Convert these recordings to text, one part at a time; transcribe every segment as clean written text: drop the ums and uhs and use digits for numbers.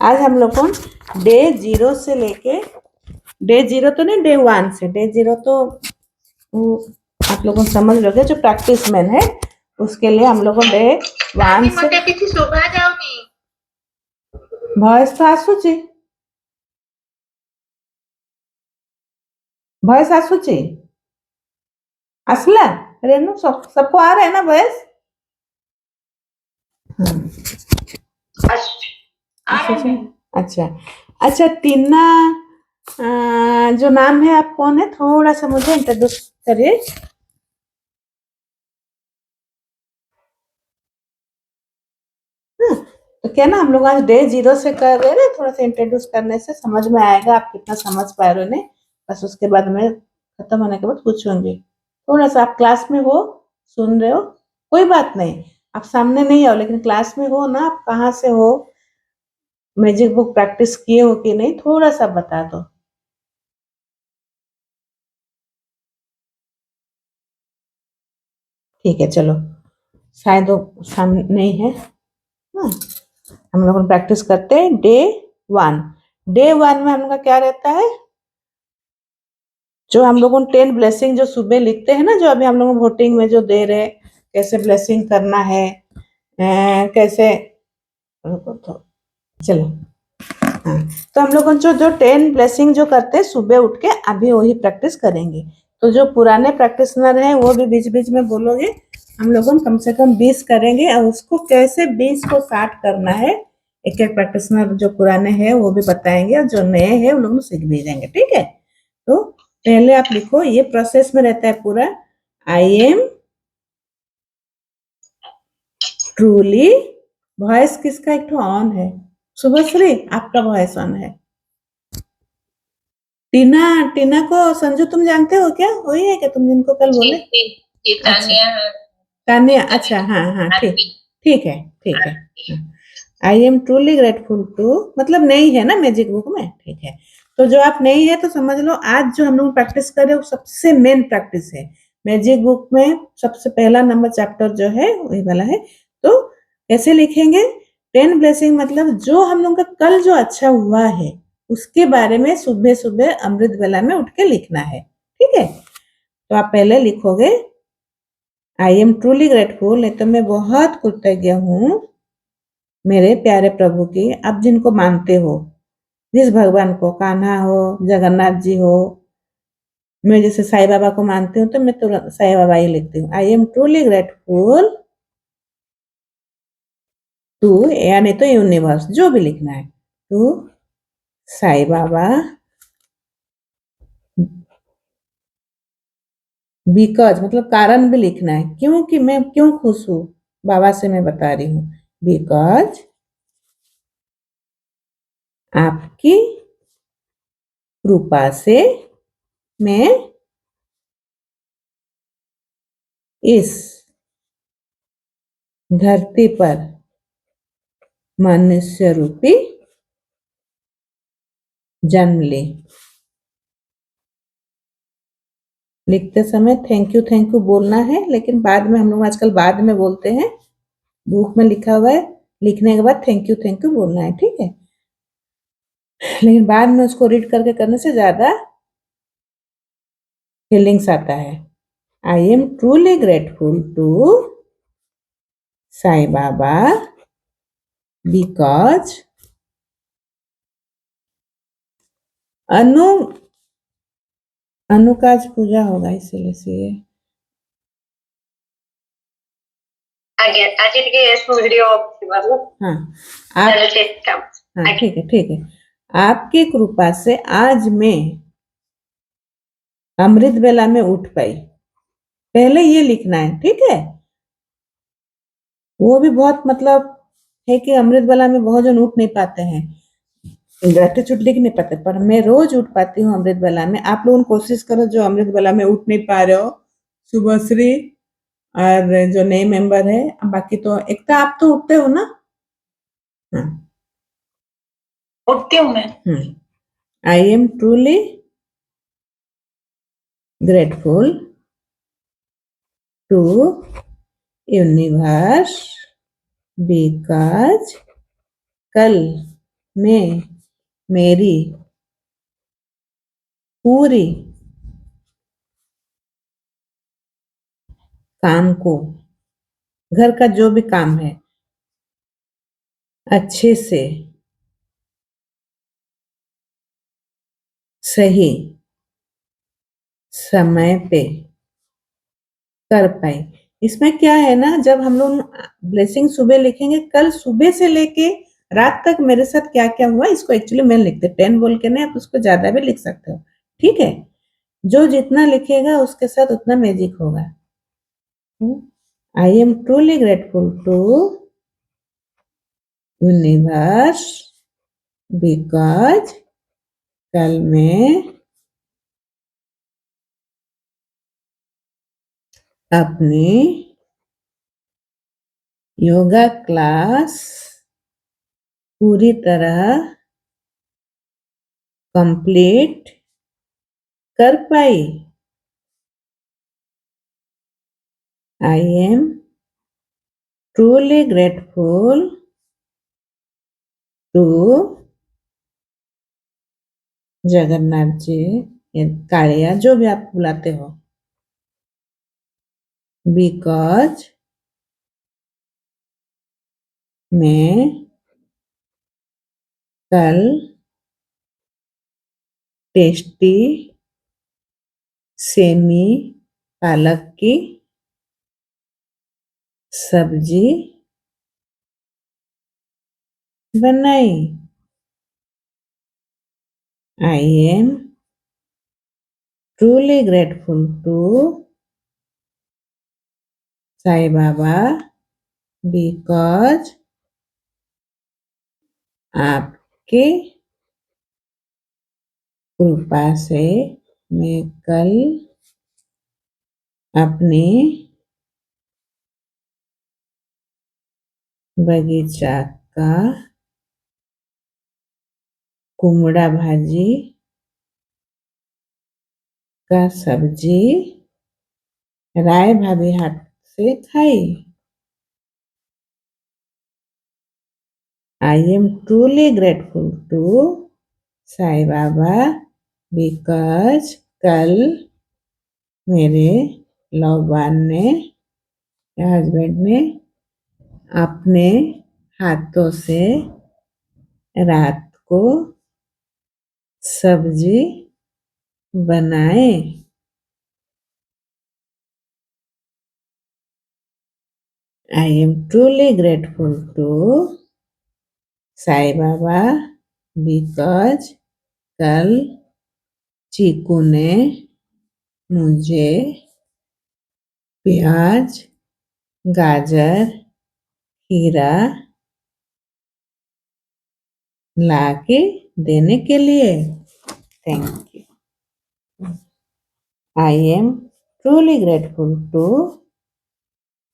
आज हम लोग को डे 0 से लेके डे 0 तो नहीं, डे 1 से। डे 0 तो आप लोगों को समझ लोगे, जो प्रैक्टिस मैन है उसके लिए हम लोग को डे 1 से भॉइस तो आसूची भॉइस आसूची असला रेनू सबको आ रहा है ना वॉइस? अच्छा अच्छा। टीना जो नाम है, आप कौन है? थोड़ा सा मुझे इंट्रोड्यूस करिए। तो क्या ना, हम लोग आज डे 0 से कर रहे हैं ना, थोड़ा सा इंट्रोड्यूस करने से समझ में आएगा आप कितना समझ पा रहे हो नहीं। बस उसके बाद में खत्म होने के बाद पूछूंगी। थोड़ा सा आप क्लास में हो, सुन रहे हो, कोई बात नहीं। आप सामने नहीं हो लेकिन क्लास में हो ना, आप कहाँ से हो, मैजिक बुक प्रैक्टिस किए हो कि नहीं, थोड़ा सा बता दो। ठीक है, चलो। शायद वो सामने नहीं है। हाँ, हम लोग प्रैक्टिस करते हैं डे 1। डे 1 में हम लोग का क्या रहता है? जो हम लोगों 10 ब्लेसिंग जो सुबह लिखते हैं ना, जो अभी हम लोग वोटिंग में जो दे रहे, कैसे ब्लेसिंग करना है, कैसे, तो चलो। हाँ, तो हम लोग जो जो 10 ब्लेसिंग जो करते हैं सुबह उठ के, अभी वही प्रैक्टिस करेंगे। तो जो पुराने प्रैक्टिसनर है वो भी बीच बीच में बोलोगे। हम लोग कम से कम 20 करेंगे, और उसको कैसे 20 को 60 करना है, एक एक प्रैक्टिसनर जो पुराने हैं वो भी बताएंगे, और जो नए हैं उन लोग सीख भी जाएंगे। ठीक है, तो पहले आप लिखो, ये प्रोसेस में रहता है पूरा। आई एम ट्रूली, वॉइस किसका एक तो ऑन है? शुभश्री आपका वॉइस ऑन है। टीना, टीना को संजू तुम जानते हो क्या? वही है क्या तुम जिनको कल बोले? अच्छा, तानिया, अच्छा, हाँ हाँ, ठीक ठीक है, ठीक है। I am truly grateful to, मतलब नहीं है ना मैजिक बुक में? ठीक है, तो जो आप नहीं है तो समझ लो, आज जो हम लोग प्रैक्टिस कर रहे हैं वो सबसे मेन प्रैक्टिस है मैजिक बुक में। सबसे पहला नंबर चैप्टर जो है वही वाला है। तो कैसे लिखेंगे? 10 ब्लेसिंग, मतलब जो हम लोग का कल जो अच्छा हुआ है उसके बारे में सुबह सुबह अमृत वेला में उठ के लिखना है। ठीक है, तो आप पहले लिखोगे आई एम ट्रूली ग्रेटफुल, नहीं तो मैं बहुत कृतज्ञ हूँ मेरे प्यारे प्रभु की, आप जिनको मानते हो, जिस भगवान को, कान्हा हो, जगन्नाथ जी हो, मैं जैसे साईं बाबा को मानती हूँ तो मैं तुरंत साईं बाबा ही लिखती हूँ। I am truly grateful to, यानी तो यूनिवर्स, जो भी लिखना है, टू साईं बाबा, बिकॉज मतलब कारण भी लिखना है, क्योंकि मैं क्यों खुश हूँ बाबा से मैं बता रही हूँ। बिकॉज आपकी कृपा से मैं इस धरती पर मनुष्य रूपी जन्म ली। लिखते समय थैंक यू बोलना है, लेकिन बाद में हम लोग आजकल बाद में बोलते हैं। बुक में लिखा हुआ है लिखने के बाद थैंक यू बोलना है, ठीक है, लेकिन बाद में उसको रीड करके करने से ज्यादा फीलिंग्स आता है। I am truly grateful to Sai Baba because Anu, Anu का आज पूजा होगा इसीलिए से हाँ आप, हाँ ठीक है, ठीक है। आपकी कृपा से आज मैं अमृत वेला में उठ पाई, पहले ये लिखना है। ठीक है, वो भी बहुत मतलब है कि अमृत वेला में बहुत जन उठ नहीं पाते हैं, ग्रेटिट्यूड लिख नहीं पाते, पर मैं रोज उठ पाती हूँ अमृत वेला में। आप लोगों कोशिश करो जो अमृत वेला में उठ नहीं पा रहे हो, शुभश्री और जो नए मेंबर है, बाकी तो एक तो आप तो उठते हो ना? हाँ, उठती हूँ मैं। I am truly grateful to universe because कल मैं मेरी पूरी काम को, घर का जो भी काम है, अच्छे से, सही समय पे कर पाई। इसमें क्या है ना, जब हम लोग ब्लेसिंग सुबह लिखेंगे, कल सुबह से लेके रात तक मेरे साथ क्या क्या हुआ, इसको एक्चुअली मैं लिखते 10 बोल के नहीं, आप उसको ज्यादा भी लिख सकते हो, ठीक है। जो जितना लिखेगा उसके साथ उतना मैजिक होगा। I am truly grateful to universe because कल मैं अपनी योगा क्लास पूरी तरह कंप्लीट कर पाई। I am truly grateful to Jagannath ji या कालिया, जो भी आप बुलाते हो, बिकॉज मैं कल टेस्टी सेमी पालक की सब्जी बनाई। I am truly grateful to Sai Baba because आपके कृपा से मैं कल अपने बगीचा का कुमड़ा भाजी का सब्जी राय भाभी हाथ से खाई। I am truly grateful to Sai Baba because कल मेरे लव वन ने, हस्बैंड ने अपने हाथों से रात को सब्जी बनाए। I am truly grateful to Sai Baba because कल चीकू ने मुझे प्याज, गाजर, खीरा लाके देने के लिए। Thank you. I am truly grateful to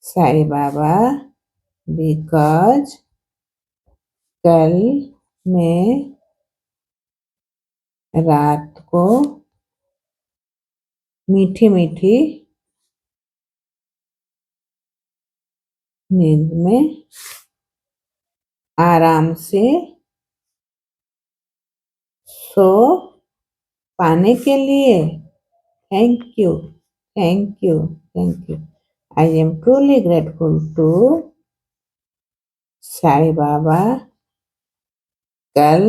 Sai Baba because कल मैं रात को मीठी मीठी नींद में आराम से सो पाने के लिए। Thank you, thank you, thank you. I am truly grateful to Sai Baba कल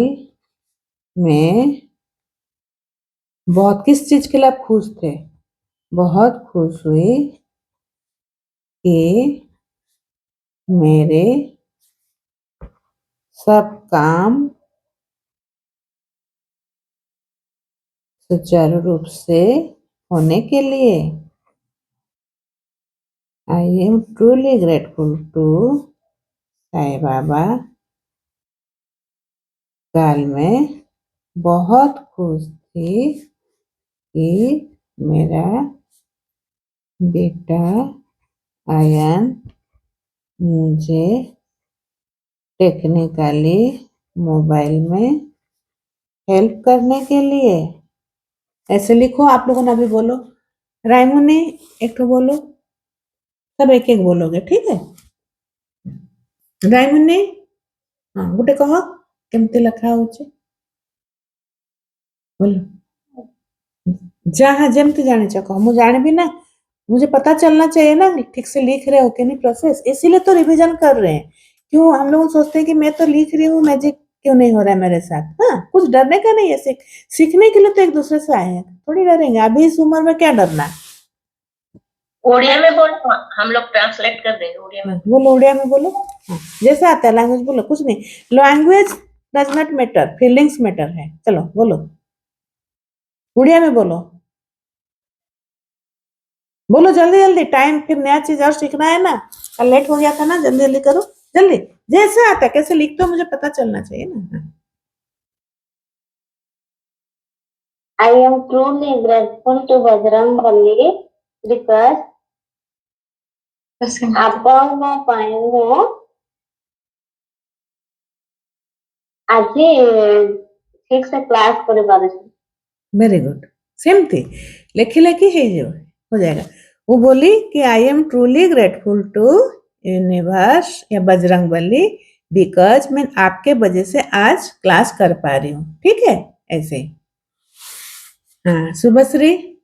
मैं बहुत, किस चीज के लिए आप खुश थे? बहुत खुश हुई कि मेरे सब काम सुचारू रूप से होने के लिए। I am truly grateful to Sai Baba कल मैं बहुत खुश थी कि मेरा बेटा आयन मुझे टेक्निकली मोबाइल में हेल्प करने के लिए। ऐसे लिखो, आप लोगों ने अभी बोलो, रायमू ने एक तो बोलो, सब एक एक बोलोगे, ठीक है। रायमू ने हाँ गुटे कहो। केमती लिखा होचे बोलो जहाँ जेमती जाने कह मुझे जानबी ना मुझे पता चलना चाहिए ना ठीक से लिख रहे हो कि नहीं प्रोसेस इसीलिए तो रिवीजन कर रहे हैं क्यों हम लोग सोचते हैं कि मैं तो लिख रही हूँ मैजिक क्यों नहीं हो रहा है मेरे साथ हाँ कुछ डरने का नहीं है सीखने के लिए तो एक दूसरे से आए हैं थोड़ी डरेंगे अभी इस उम्र में क्या डरना उड़िया में बोलो हम लोग ट्रांसलेट कर देंगे उड़िया में बोलो उड़िया में बोलो हाँ, जैसा आता है लैंग्वेज बोलो कुछ नहीं language does not matter feelings matter है चलो बोलो उड़िया में बोलो बोलो जल्दी जल्दी टाइम फिर नया चीज और सीखना है ना कल लेट हो गया था ना जल्दी जल्दी करो जल्दी जैसे आता है कैसे लिखते हो मुझे पता चलना चाहिए ना I am truly grateful to Bajrang Balli because abang mo pain mo আজি ठीक से क्लास करे बारे वेरी गुड सेम थी लेखी लेखी है जो हो जाएगा वो बोली कि I am truly grateful to universe या बजरंग बली बिकॉज मैं आपके वजह से आज क्लास कर पा रही हूँ ठीक है ऐसे हाँ शुभश्री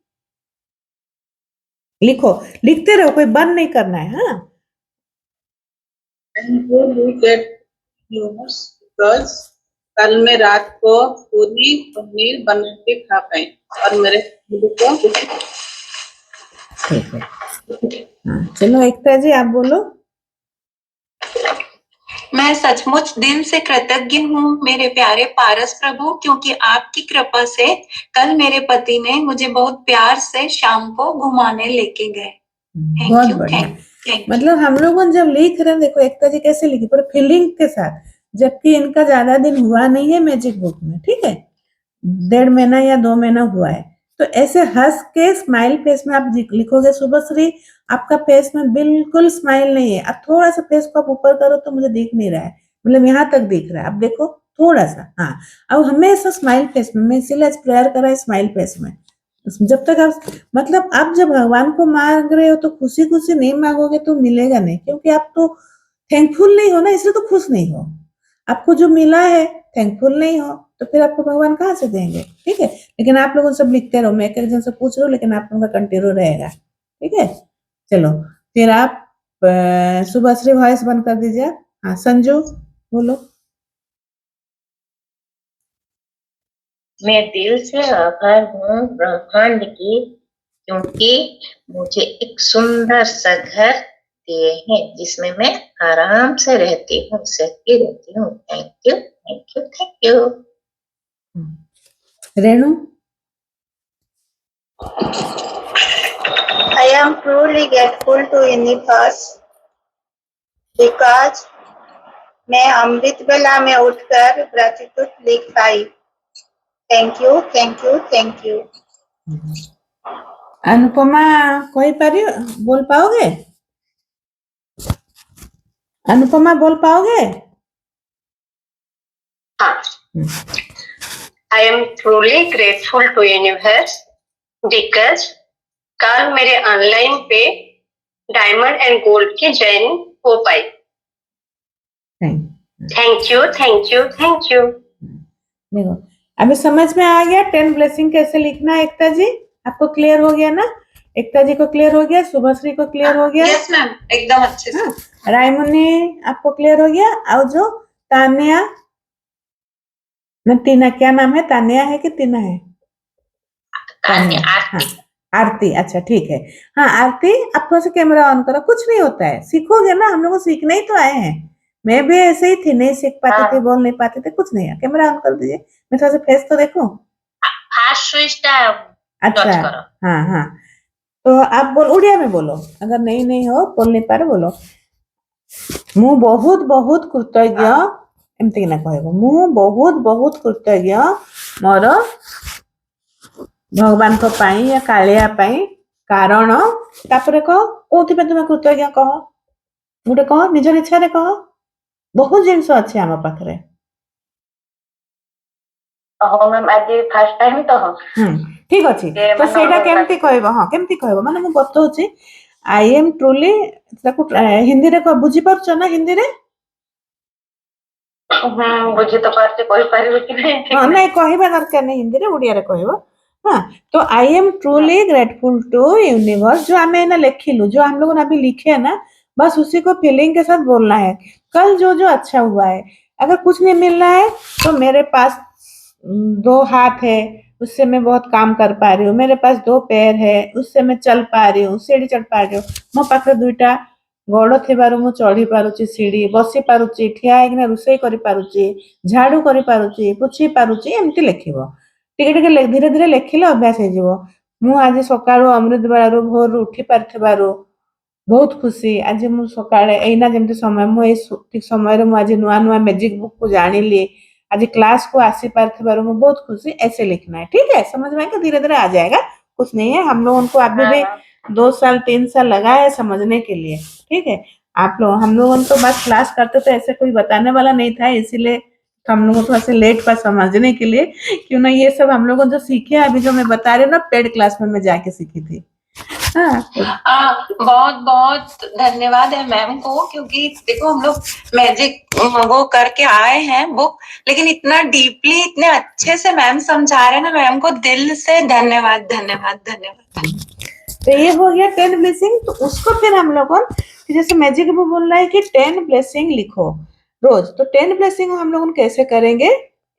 लिखो लिखते रहो कोई बंद नहीं करना है हाँ बिकॉज कल मैं रात को पूरी पनीर बना के खा पाई और मेरे को ठीक है हाँ चलो एकता जी आप बोलो मैं सचमुच दिल से कृतज्ञ हूँ मेरे प्यारे पारस प्रभु क्योंकि आपकी कृपा से कल मेरे पति ने मुझे बहुत प्यार से शाम को घुमाने लेके गए बहुत बढ़िया मतलब हम लोग जब लिख रहे हैं देखो एकता जी कैसे लिखी पूरे फीलिंग के साथ जबकि इनका ज्यादा दिन हुआ नहीं है मैजिक बुक में ठीक है 1.5 महीना या 2 महीना हुआ है तो ऐसे हंस के स्माइल फेस में आप लिखोगे शुभश्री आपका फेस में बिल्कुल स्माइल नहीं है अब थोड़ा सा फेस को आप ऊपर करो तो मुझे दिख नहीं रहा है मतलब यहाँ तक दिख रहा है अब देखो थोड़ा सा हाँ अब हमेशा स्माइल फेस में मैं इसीलिए प्रेयर करा है स्माइल फेस में जब तक आप मतलब आप जब भगवान को मांग रहे हो तो खुशी खुशी नहीं मांगोगे तो मिलेगा नहीं क्योंकि आप तो थैंकफुल नहीं हो ना इसलिए तो खुश नहीं हो आपको जो मिला है थैंकफुल नहीं हो तो फिर आपको भगवान कहाँ से देंगे ठीक है लेकिन आप लोगों सब लिखते रहो मैं एक जन से पूछ रहा हूँ लेकिन आप लोगों का कंटिन्यू रहेगा ठीक है चलो फिर आप शुभश्री वॉइस बंद कर दीजिए हाँ संजू बोलो मैं दिल से आभार हूँ ब्रह्मांड की क्योंकि मुझे एक सुंदर सा घर दिए हैं जिसमें मैं आराम से रहती हूँ सहती रहती हूँ thank you thank you thank you Renu I am truly grateful to universe because मैं अमृत बेला में उठकर ग्रेटिट्यूड लिख पाई thank you thank you thank you Anupama कोई पारी बोल पाओगे अनुपमा बोल पाओगे I am truly grateful to universe because कल मेरे ऑनलाइन पे डायमंड एंड गोल्ड की जॉइनिंग हो पाई thank you thank you thank you देखो अभी समझ में आ गया 10 ब्लेसिंग कैसे लिखना है एकता जी आपको क्लियर हो गया ना एकता जी को क्लियर हो गया शुभश्री को क्लियर हो गया यस मैम एकदम अच्छे से रायमुनी आपको क्लियर हो गया और जो तानिया न टीना क्या नाम है तानिया है कि टीना है हाँ आरती अच्छा ठीक है हाँ आरती आप थोड़ा सा कैमरा ऑन करो कुछ नहीं होता है सीखोगे ना हम लोग सीखने ही तो आए हैं मैं भी ऐसे ही थी नहीं सीख पाते थे बोल नहीं पाते थे कुछ नहीं है कैमरा ऑन कर दीजिए मैं थोड़ा सा फेस तो देखूं अच्छा हाँ हाँ तो आप बोल उड़िया में बोलो अगर नहीं हो बोल नहीं पा रहे बोलो मु बहुत बहुत कृतज्ञ एमती ना कहबो मु बहुत बहुत कृतज्ञ मोर भगवान को पाई या कालिया पाई कारण तापरे कह कोथि पे तुम कृतज्ञ कह गोटे कह निज इच्छा रे कह बहुत जिनस अच्छे आम पाखरे फर्स्ट टाइम तो ठीक अछि तो सेटा केमती कहबो हां केमती कहबो माने मु बतौछि आई एम ट्रूली ताको हिंदी रे बुझी परछ ना हिंदी रे बुझी तो पारते कहि पारिबे कि नहीं ठीक हाँ नहीं नहीं कहवा दरकार नहीं हिंदी रे ओडिया रे कहबो हाँ तो I am truly grateful to universe जो हमें ना लिखिलु जो हम लोगों ने अभी लिखे है ना बस उसी को फीलिंग के साथ बोलना है कल जो जो अच्छा हुआ है अगर कुछ नहीं मिल रहा है तो मेरे पास दो हाथ है उससे मैं बहुत काम कर पा रही हूँ मेरे पास दो पैर है उससे मैं चल पा रही हूँ सीढ़ी चढ़ पा रही हूँ ମୋ ପାଖରେ ଦୁଇଟା ଗୋଡ଼ ଥିବାରୁ ମୁଁ ଚଢି ପାରୁଛି ସିଢି ବସି ପାରୁଛି ଠିଆ ହେଇକିନା ରୋଷେଇ କରିପାରୁଛି ଝାଡୁ କରିପାରୁଛି ପୋଛି ପାରୁଛି ଏମିତି ଲେଖିବ ଟିକେ ଟିକେ ଧୀରେ ଧୀରେ ଲେଖିଲେ ଅଭ୍ୟାସ ହେଇଯିବ ମୁଁ ଆଜି ସକାଳୁ ଅମୃତ ବେଳାରୁ ଭୋରରୁ ଉଠି ପାରିଥିବାରୁ ବହୁତ ଖୁସି ଆଜି ମୁଁ ସକାଳେ ଏଇନା ଯେମିତି ସମୟ ମୁଁ ଏଇ ଠିକ ସମୟରେ ମୁଁ ଆଜି ନୂଆ ନୂଆ ମ୍ୟାଜିକ बुक को ଜାଣିଲି आज क्लास को आसी पार्थिबारू मैं बहुत खुशी ऐसे लिखना है ठीक है समझ में आएगा धीरे धीरे आ जाएगा कुछ नहीं है हम लोग उनको अभी भी 2 साल 3 साल लगा है समझने के लिए ठीक है आप लोग हम लोगों ने तो बस क्लास करते तो ऐसे कोई बताने वाला नहीं था इसीलिए हम लोगों को ऐसे लेट पर समझने के लिए क्यों ना ये सब हम लोगों जो सीखे अभी जो मैं बता रही हूँ ना पेड क्लास में मैं जाके सीखी थी हाँ बहुत बहुत धन्यवाद है मैम को क्योंकि देखो हम लोग मैजिक वो करके आए हैं बुक लेकिन इतना डीपली इतने अच्छे से मैम समझा रहे हैं ना मैम को दिल से धन्यवाद धन्यवाद धन्यवाद तो ये हो गया 10 ब्लेसिंग तो उसको फिर हम लोगों जैसे मैजिक में बोल रहा है कि 10 ब्लेसिंग लिखो रोज तो 10 ब्लेसिंग हम लोग कैसे करेंगे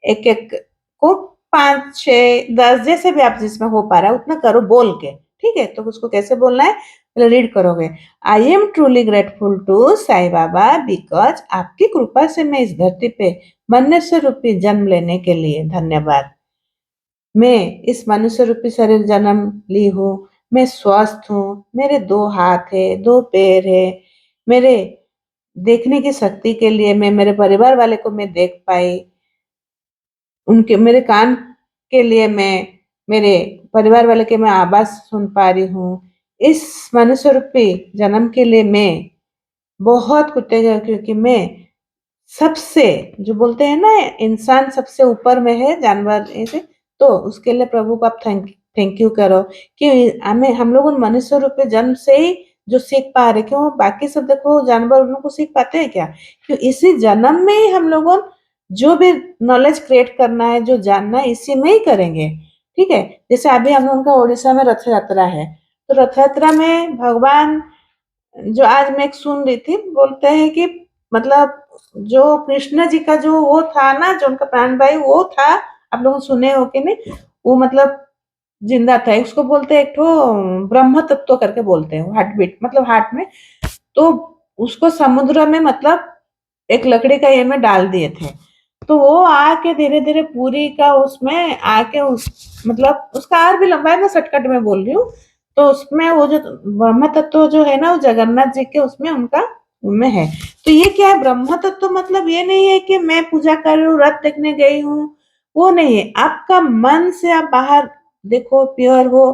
एक एक को 5 6 10 जैसे भी आप जिसमें हो पा रहा है उतना करो बोल के ठीक है तो उसको कैसे बोलना है पहले रीड करोगे I am truly grateful to Sai Baba because आपकी कृपा से मैं इस धरती पे मनुष्य रूपी जन्म लेने के लिए धन्यवाद मैं इस मनुष्य रूपी शरीर जन्म ली हूँ मैं स्वस्थ हूँ मेरे 2 हाथ है 2 पैर है मेरे देखने की शक्ति के लिए मैं मेरे परिवार वाले को मैं देख पाई उनके मेरे कान के लिए मैं मेरे परिवार वाले के मैं आवाज सुन पा रही हूँ इस मनुष्य रूपी जन्म के लिए मैं बहुत कृतज्ञ हूँ क्योंकि मैं सबसे जो बोलते हैं ना इंसान सबसे ऊपर में है जानवर ऐसे तो उसके लिए प्रभु को आप थैंक यू करो कि हमें हम लोग मनुष्य रूप में जन्म से ही जो सीख पा रहे क्यों बाकी सब देखो जानवर उनको सीख पाते हैं क्या क्यों इसी जन्म में ही हम लोगों जो भी नॉलेज क्रिएट करना है जो जानना है इसी में ही करेंगे ठीक है जैसे अभी हम लोगों का उड़ीसा में रथ यात्रा है तो रथ यात्रा में भगवान जो आज मैं एक सुन रही थी बोलते हैं कि मतलब जो कृष्ण जी का जो वो था ना जो उनका प्राण भाई वो था आप लोग सुने हो कि नहीं वो मतलब जिंदा था उसको बोलते हैं एक तो ब्रह्म तत्व करके बोलते हैं हार्ट बीट मतलब हार्ट में तो उसको समुद्र में मतलब एक लकड़ी का ये में डाल दिए थे तो वो आके धीरे धीरे पूरी का उसमें आके उस मतलब उसका आर भी लंबा है मैं शॉर्टकट में बोल रही हूँ तो उसमें वो जो ब्रह्म तत्व जो है ना वो जगन्नाथ जी के उसमें उनका उनमें है तो ये क्या है ब्रह्म तत्व मतलब ये नहीं है कि मैं पूजा कर रही हूँ रथ देखने गई हूँ वो नहीं है आपका मन से आप बाहर देखो प्योर हो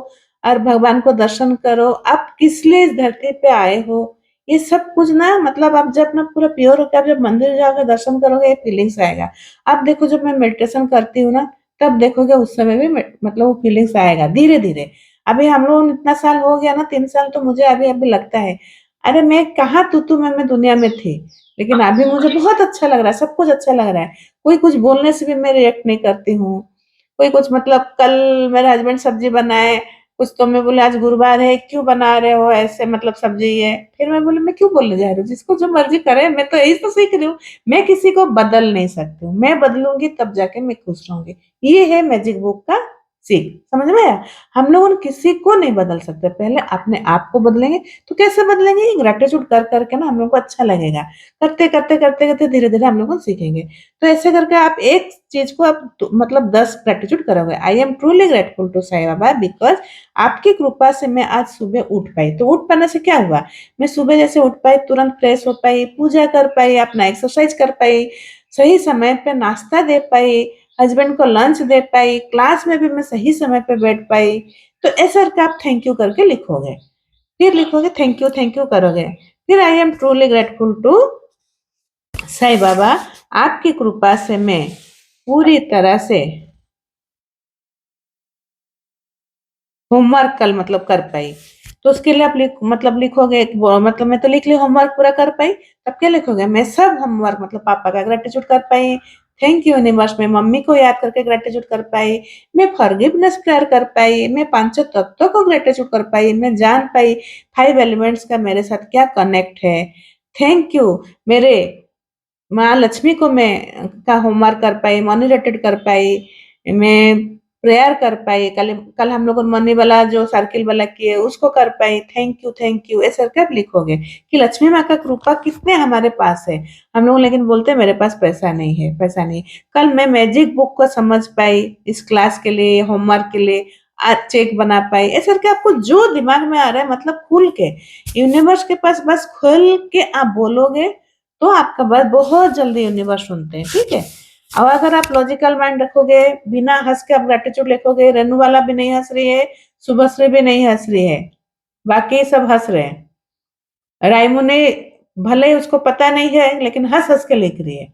और भगवान को दर्शन करो आप किस लिए इस धरती पे आए हो ये सब कुछ ना मतलब आप जब ना पूरा प्योर होकर आप जब मंदिर जाकर दर्शन करोगे ये फीलिंग्स आएगा आप देखो जब मैं मेडिटेशन करती हूँ ना तब देखोगे उस समय भी मतलब वो फीलिंग्स आएगा धीरे धीरे अभी हम लोग इतना साल हो गया ना 3 साल तो मुझे अभी अभी लगता है अरे मैं कहाँ तू मैं दुनिया में थी लेकिन अभी मुझे बहुत अच्छा लग रहा है सब कुछ अच्छा लग रहा है कोई कुछ बोलने से भी मैं रिएक्ट नहीं करती हूँ कोई कुछ मतलब कल मेरे हस्बैंड सब्जी बनाए कुछ तो मैं बोले आज गुरुवार है क्यों बना रहे हो ऐसे मतलब सब्जी है फिर मैं बोली मैं क्यों बोलने जा रही हूँ जिसको जो मर्जी करे मैं तो यही तो सीख रही हूँ मैं किसी को बदल नहीं सकती हूँ मैं बदलूंगी तब जाके मैं खुश रहूंगी ये है मैजिक बुक का सीख समझ में आया हम लोग किसी को नहीं बदल सकते पहले अपने आप को बदलेंगे तो कैसे बदलेंगे ग्रेटिट्यूड कर करके ना हम लोग को अच्छा लगेगा करते करते करते करते धीरे धीरे हम लोग सीखेंगे तो ऐसे करके आप एक चीज को आप मतलब 10 ग्रेटिट्यूड करोगे I am truly grateful to Sai Baba because आपकी कृपा से मैं आज सुबह उठ पाई तो उठ पाने से क्या हुआ मैं सुबह जैसे उठ पाई तुरंत फ्रेश हो पाई पूजा कर पाई अपना एक्सरसाइज कर पाई सही समय पे नाश्ता दे पाई हस्बैंड को लंच दे पाई क्लास में भी मैं सही समय पे बैठ पाई तो ऐसा करके आप थैंक यू करके लिखोगे फिर लिखोगे थैंक यू करोगे फिर I am truly grateful to Sai Baba आपकी कृपा से मैं पूरी तरह से होमवर्क कल मतलब कर पाई तो उसके लिए आप मतलब लिखोगे, मतलब मैं तो लिख ली होमवर्क पूरा कर पाई, तब क्या लिखोगे, मैं सब होमवर्क मतलब पापा का ग्रेटिट्यूड कर पाई, थैंक यू यूनिवर्स, मैं मम्मी को याद करके ग्रेटिट्यूड कर पाई, मैं फॉरगिवनेस प्रेयर कर पाई, मैं पांचों तत्वों को ग्रेटिट्यूड कर पाई, मैं जान पाई 5 एलिमेंट्स का मेरे साथ क्या कनेक्ट है, थैंक यू मेरे माँ लक्ष्मी को मैं का होमवर्क कर पाई, मनी रिलेटेड कर पाई, मैं प्रेयर कर पाई, कल कल हम लोगों ने मनी वाला जो सर्किल वाला किए उसको कर पाई, थैंक यू ऐसे करके आप लिखोगे कि लक्ष्मी माँ का कृपा कितने हमारे पास है। हम लोग लेकिन बोलते हैं मेरे पास पैसा नहीं है, पैसा नहीं। कल मैं मैजिक बुक को समझ पाई, इस क्लास के लिए, होमवर्क के लिए आज चेक बना पाई, ऐसे करके आपको जो दिमाग में आ रहा है मतलब खुल के यूनिवर्स के पास बस खुल के आप बोलोगे तो आपका बात बहुत जल्दी यूनिवर्स सुनते हैं, ठीक है। और अगर आप लॉजिकल माइंड रखोगे, बिना हंस के आप ग्रेटिट्यूड लिखोगे, रेनू वाला भी नहीं हंस रही है, शुभश्री भी नहीं हंस रही है, बाकी सब हंस रहे हैं, रायमू ने भले ही उसको पता नहीं है लेकिन हंस हंस के लिख रही है,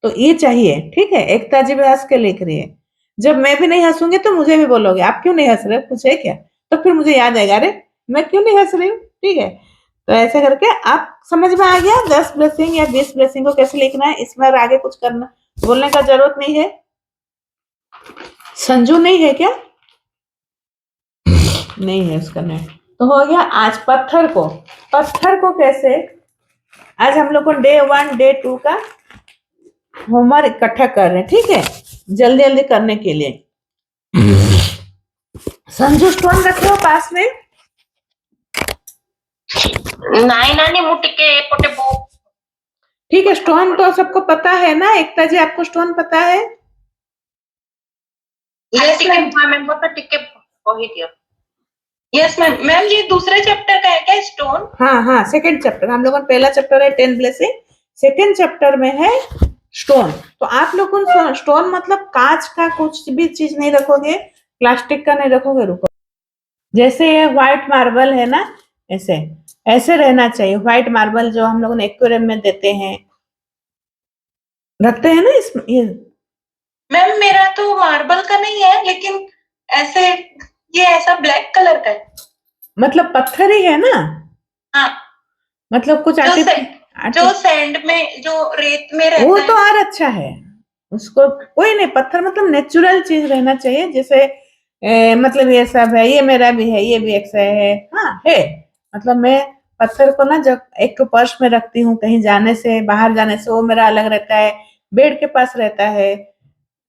तो ये चाहिए, ठीक है। एकता जी भी हंस के लिख रही है। जब मैं भी नहीं हंसूंगी तो मुझे भी बोलोगे आप क्यों नहीं हंस रहे, कुछ है क्या, तो फिर मुझे याद आएगा अरे मैं क्यों नहीं हंस रही हूँ, ठीक है। तो ऐसे करके आप समझ में आ गया 10 ब्लेसिंग या 20 ब्लेसिंग को कैसे लिखना है, इसमें और आगे कुछ करना बोलने का जरूरत नहीं है। संजू नहीं है क्या, नहीं है उसका नेट, तो हो गया। आज पत्थर को कैसे, आज हम लोग को डे 1 डे 2 का होमवर्क इकट्ठा कर रहे हैं, ठीक है, जल्दी जल्दी करने के लिए। संजू स्टोन रखे हो पास में, नाई नानी मुटिके पोटे बो ठीक है। स्टोन तो सबको पता है ना, एकता जी आपको स्टोन पता है, यस मैम, मैं पता टिके कही दियो। Yes ma'am. मैम ये दूसरे चैप्टर का है क्या स्टोन? हाँ हाँ, सेकंड चैप्टर, हम लोगों का पहला चैप्टर है 10 ब्लेसिंग, सेकंड चैप्टर में है स्टोन। तो आप लोगों स्टोन मतलब कांच का कुछ भी चीज नहीं रखोगे, प्लास्टिक का नहीं रखोगे, रुको, जैसे ये व्हाइट मार्बल है ना, ऐसे ऐसे रहना चाहिए, व्हाइट मार्बल जो हम लोग एक्वेरियम में देते हैं, रखते हैं ना इसमें ये। मैम मेरा तो मार्बल का नहीं है, लेकिन ऐसे ये ऐसा ब्लैक कलर का है। मतलब पत्थर ही है ना, हाँ, मतलब कुछ जो सैंड में, जो रेत में रहता वो है। तो और अच्छा है, उसको कोई नहीं, पत्थर मतलब नेचुरल चीज रहना चाहिए, जैसे मतलब ये सब है, ये मेरा भी है, ये भी एक से है, हाँ है। मतलब मैं पत्थर को ना जब एक तो पर्स में रखती हूँ, कहीं जाने से, बाहर जाने से वो मेरा अलग रहता है, बेड के पास रहता है,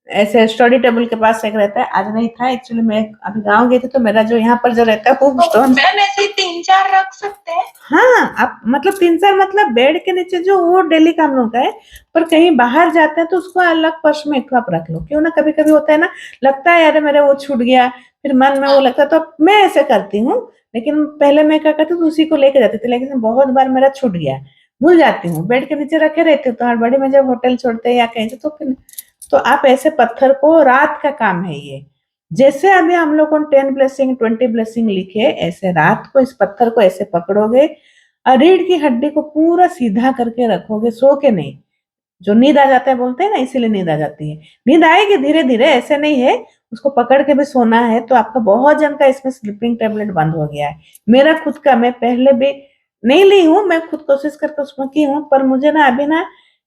ऐसे स्टडी टेबल के पास एक रहता है। आज नहीं था एक्चुअली, मैं अभी गाँव गई थी तो मेरा जो यहाँ पर जो रहता है वो तो स्टोन, मैम ऐसे 3-4 रख सकते हैं। हाँ आप मतलब 3-4 मतलब बेड के नीचे जो वो डेली काम होता है, पर कहीं बाहर जाते हैं तो उसको अलग पर्स में एक आप रख लो, क्यों ना, कभी कभी होता है ना, लगता है यार मेरे वो छूट गया, फिर मन में वो लगता है, तो मैं ऐसे करती हूँ। लेकिन पहले मैं क्या करती हूँ, उसी को लेके जाती थी, लेकिन बहुत बार मेरा छूट गया, भूल जाती हूँ, बेड के नीचे रखे रहती हूँ, तो हड़बड़ी में जब होटल छोड़ते हैं या कहीं से, तो फिर तो आप ऐसे पत्थर को, रात का काम है ये, जैसे अभी हम लोग 10 ब्लेसिंग 20 ब्लेसिंग लिखे, ऐसे रात को इस पत्थर को ऐसे पकड़ोगे और रीढ़ की हड्डी को पूरा सीधा करके रखोगे, सो के नहीं, जो नींद आ जाता है बोलते हैं ना, इसीलिए नींद आ जाती है, नींद आएगी धीरे धीरे, ऐसे नहीं है, उसको पकड़ के भी सोना है। तो आपका बहुत जन का इसमें स्लीपिंग टेबलेट बंद हो गया है, मेरा खुद का, मैं पहले भी नहीं ली हूँ, मैं खुद कोशिश करके उसमें की हूँ, पर मुझे ना अभी ना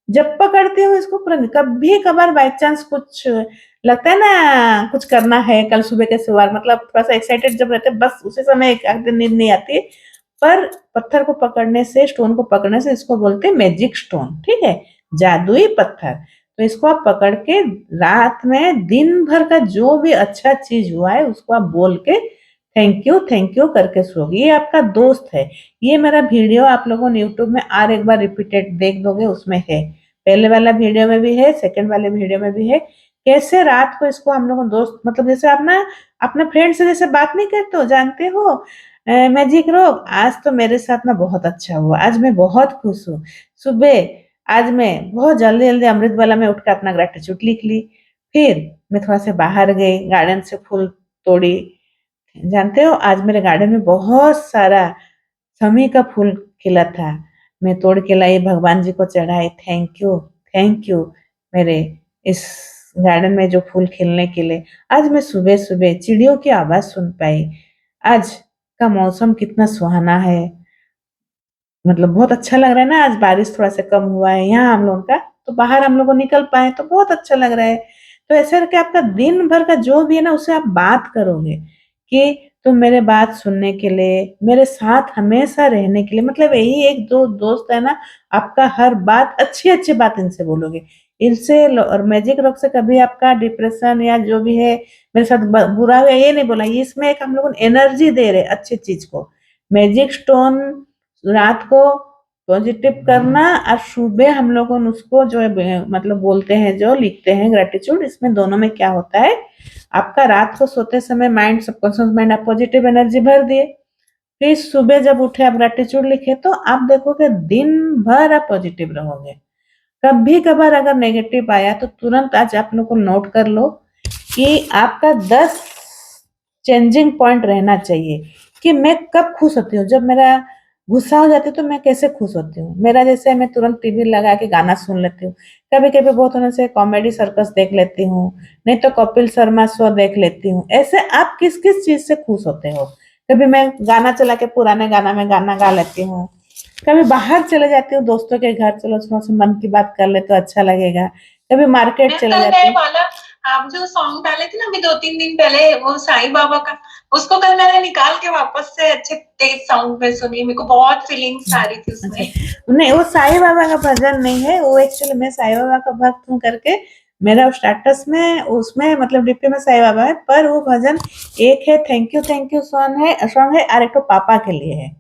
जब पकड़ती हूँ इसको, कभी कभार बाई चांस कुछ लगता है ना, कुछ करना है कल सुबह के सवार, मतलब थोड़ा सा एक्साइटेड जब रहते हैं, बस उसी समय एक आध दिन नींद नहीं आती। पर पत्थर को पकड़ने से, स्टोन को पकड़ने से, इसको बोलते हैं मैजिक स्टोन, ठीक है, जादुई पत्थर। तो इसको आप पकड़ के रात में दिन भर का जो भी अच्छा चीज हुआ है उसको आप बोल के थैंक यू करके सोगी, ये आपका दोस्त है। ये मेरा वीडियो आप लोगों ने यूट्यूब में और एक बार रिपीटेड देख दोगे, उसमें है, पहले वाला वीडियो में भी है, सेकंड वाले वीडियो में भी है, कैसे रात को इसको हम लोग दोस्त, मतलब जैसे आप ना अपने फ्रेंड से जैसे बात नहीं करते हो, जानते हो मैजिक रोग, आज तो मेरे साथ ना बहुत अच्छा हुआ, आज मैं बहुत खुश हूँ, सुबह आज मैं बहुत जल्दी जल्दी अमृत वाला में उठ कर अपना ग्रेटिट्यूड लिख ली, फिर मैं थोड़ा सा बाहर गई, गार्डन से फूल तोड़ी, जानते हो आज मेरे गार्डन में बहुत सारा समी का फूल खिला था, मैं तोड़ के लाई, भगवान जी को चढ़ाई, थैंक यू मेरे इस गार्डन में जो फूल खिलने के लिए। आज मैं सुबह सुबह चिड़ियों की आवाज सुन पाई, आज का मौसम कितना सुहाना है, मतलब बहुत अच्छा लग रहा है ना। आज बारिश थोड़ा सा कम हुआ है यहाँ हम लोग का, तो बाहर हम लोग को निकल पाए तो बहुत अच्छा लग रहा है। तो ऐसे करके आपका दिन भर का जो भी है ना, उससे आप बात करोगे कि तुम मेरे बात सुनने के लिए, मेरे साथ हमेशा रहने के लिए, मतलब यही एक दो दोस्त है ना, आपका हर बात अच्छी अच्छी बात इनसे बोलोगे। इनसे और मैजिक रॉक से कभी आपका डिप्रेशन या जो भी है मेरे साथ बुरा हुआ ये नहीं बोला, इसमें एक हम लोग एनर्जी दे रहे अच्छी चीज को। मैजिक स्टोन रात को पॉजिटिव करना और सुबह हम लोग उसको जो है मतलब बोलते हैं, जो लिखते हैं ग्रेटिट्यूड, इसमें दोनों में क्या होता है, आपका रात को सोते समय माइंड, सबकॉन्शियस माइंड आप पॉजिटिव एनर्जी भर दिए, फिर सुबह जब उठे आप ग्रेटिट्यूड लिखे, तो आप देखोगे दिन भर आप पॉजिटिव रहोगे। कभी कभार अगर नेगेटिव आया तो तुरंत आज आप लोग को नोट कर लो कि आपका 10 चेंजिंग पॉइंट रहना चाहिए कि मैं कब खुश होती हूँ। जब मेरा गुस्सा हो जाती है तो मैं कैसे खुश होती हूँ, मेरा जैसे मैं तुरंत टीवी लगा के गाना सुन लेती हूँ, कभी कभी बहुत होने से कॉमेडी सर्कस देख लेती हूँ, नहीं तो कपिल शर्मा शो देख लेती हूँ। ऐसे आप किस किस चीज से खुश होते हो? कभी मैं गाना चला के पुराने गाना में गाना गा लेती हूँ, कभी बाहर चले जाती हूँ दोस्तों के घर, चलो थोड़ा सा मन की बात कर ले तो अच्छा लगेगा, कभी मार्केट मैम चले कल जाती मैं हूँ। वाला आप जो सॉन्ग डाले थे ना अभी 2-3 दिन पहले, वो साईं बाबा का, उसको कल मैंने निकाल के वापस से अच्छे तेज साउंड में सुनी, मेरे को बहुत फीलिंग्स आ रही थी अच्छा, उसमें। नहीं वो साईं बाबा का भजन नहीं है, वो एक्चुअली मैं साईं बाबा का भक्त हूँ करके मेरा स्टेटस में उसमें मतलब डीपी में साईं बाबा है, पर वो भजन एक है थैंक यू सॉन्ग है और एक तो पापा के लिए है।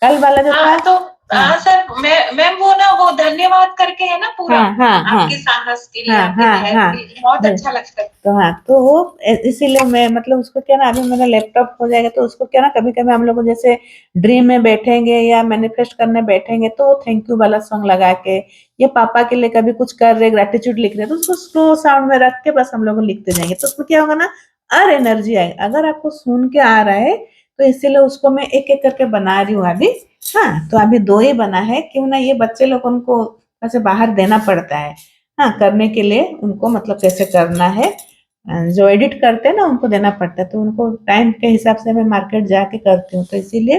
कल वाला जो था, हाँ तो हाँ हाँ सर, मैम वो ना वो धन्यवाद करके है ना पूरा, हाँ हाँ हाँ आपके साहस के लिए, हाँ आपके हाँ धैर्य हाँ के लिए, बहुत बस। अच्छा लगता है। तो हाँ, तो वो इसीलिए मैं मतलब उसको क्या ना, अभी मेरा लैपटॉप हो जाएगा तो उसको क्या ना, कभी कभी हम लोग जैसे ड्रीम में बैठेंगे या मैनिफेस्ट करने बैठेंगे तो थैंक यू वाला सॉन्ग लगा के, ये पापा के लिए कभी कुछ कर रहे ग्रेटिट्यूड लिख रहे तो उसको स्लो साउंड में रख के बस हम लोग लिखते जाएंगे, तो उसमें क्या होगा ना, और एनर्जी आएगी। अगर आपको सुन के आ रहा है तो इसीलिए उसको मैं एक एक करके बना रही हूँ अभी। हाँ, तो अभी 2 ही बना है, क्यों ना ये बच्चे लोग उनको ऐसे बाहर देना पड़ता है, हाँ करने के लिए उनको, मतलब कैसे करना है, जो एडिट करते हैं ना उनको देना पड़ता है, तो उनको टाइम के हिसाब से मैं मार्केट जाके करती हूँ, तो इसीलिए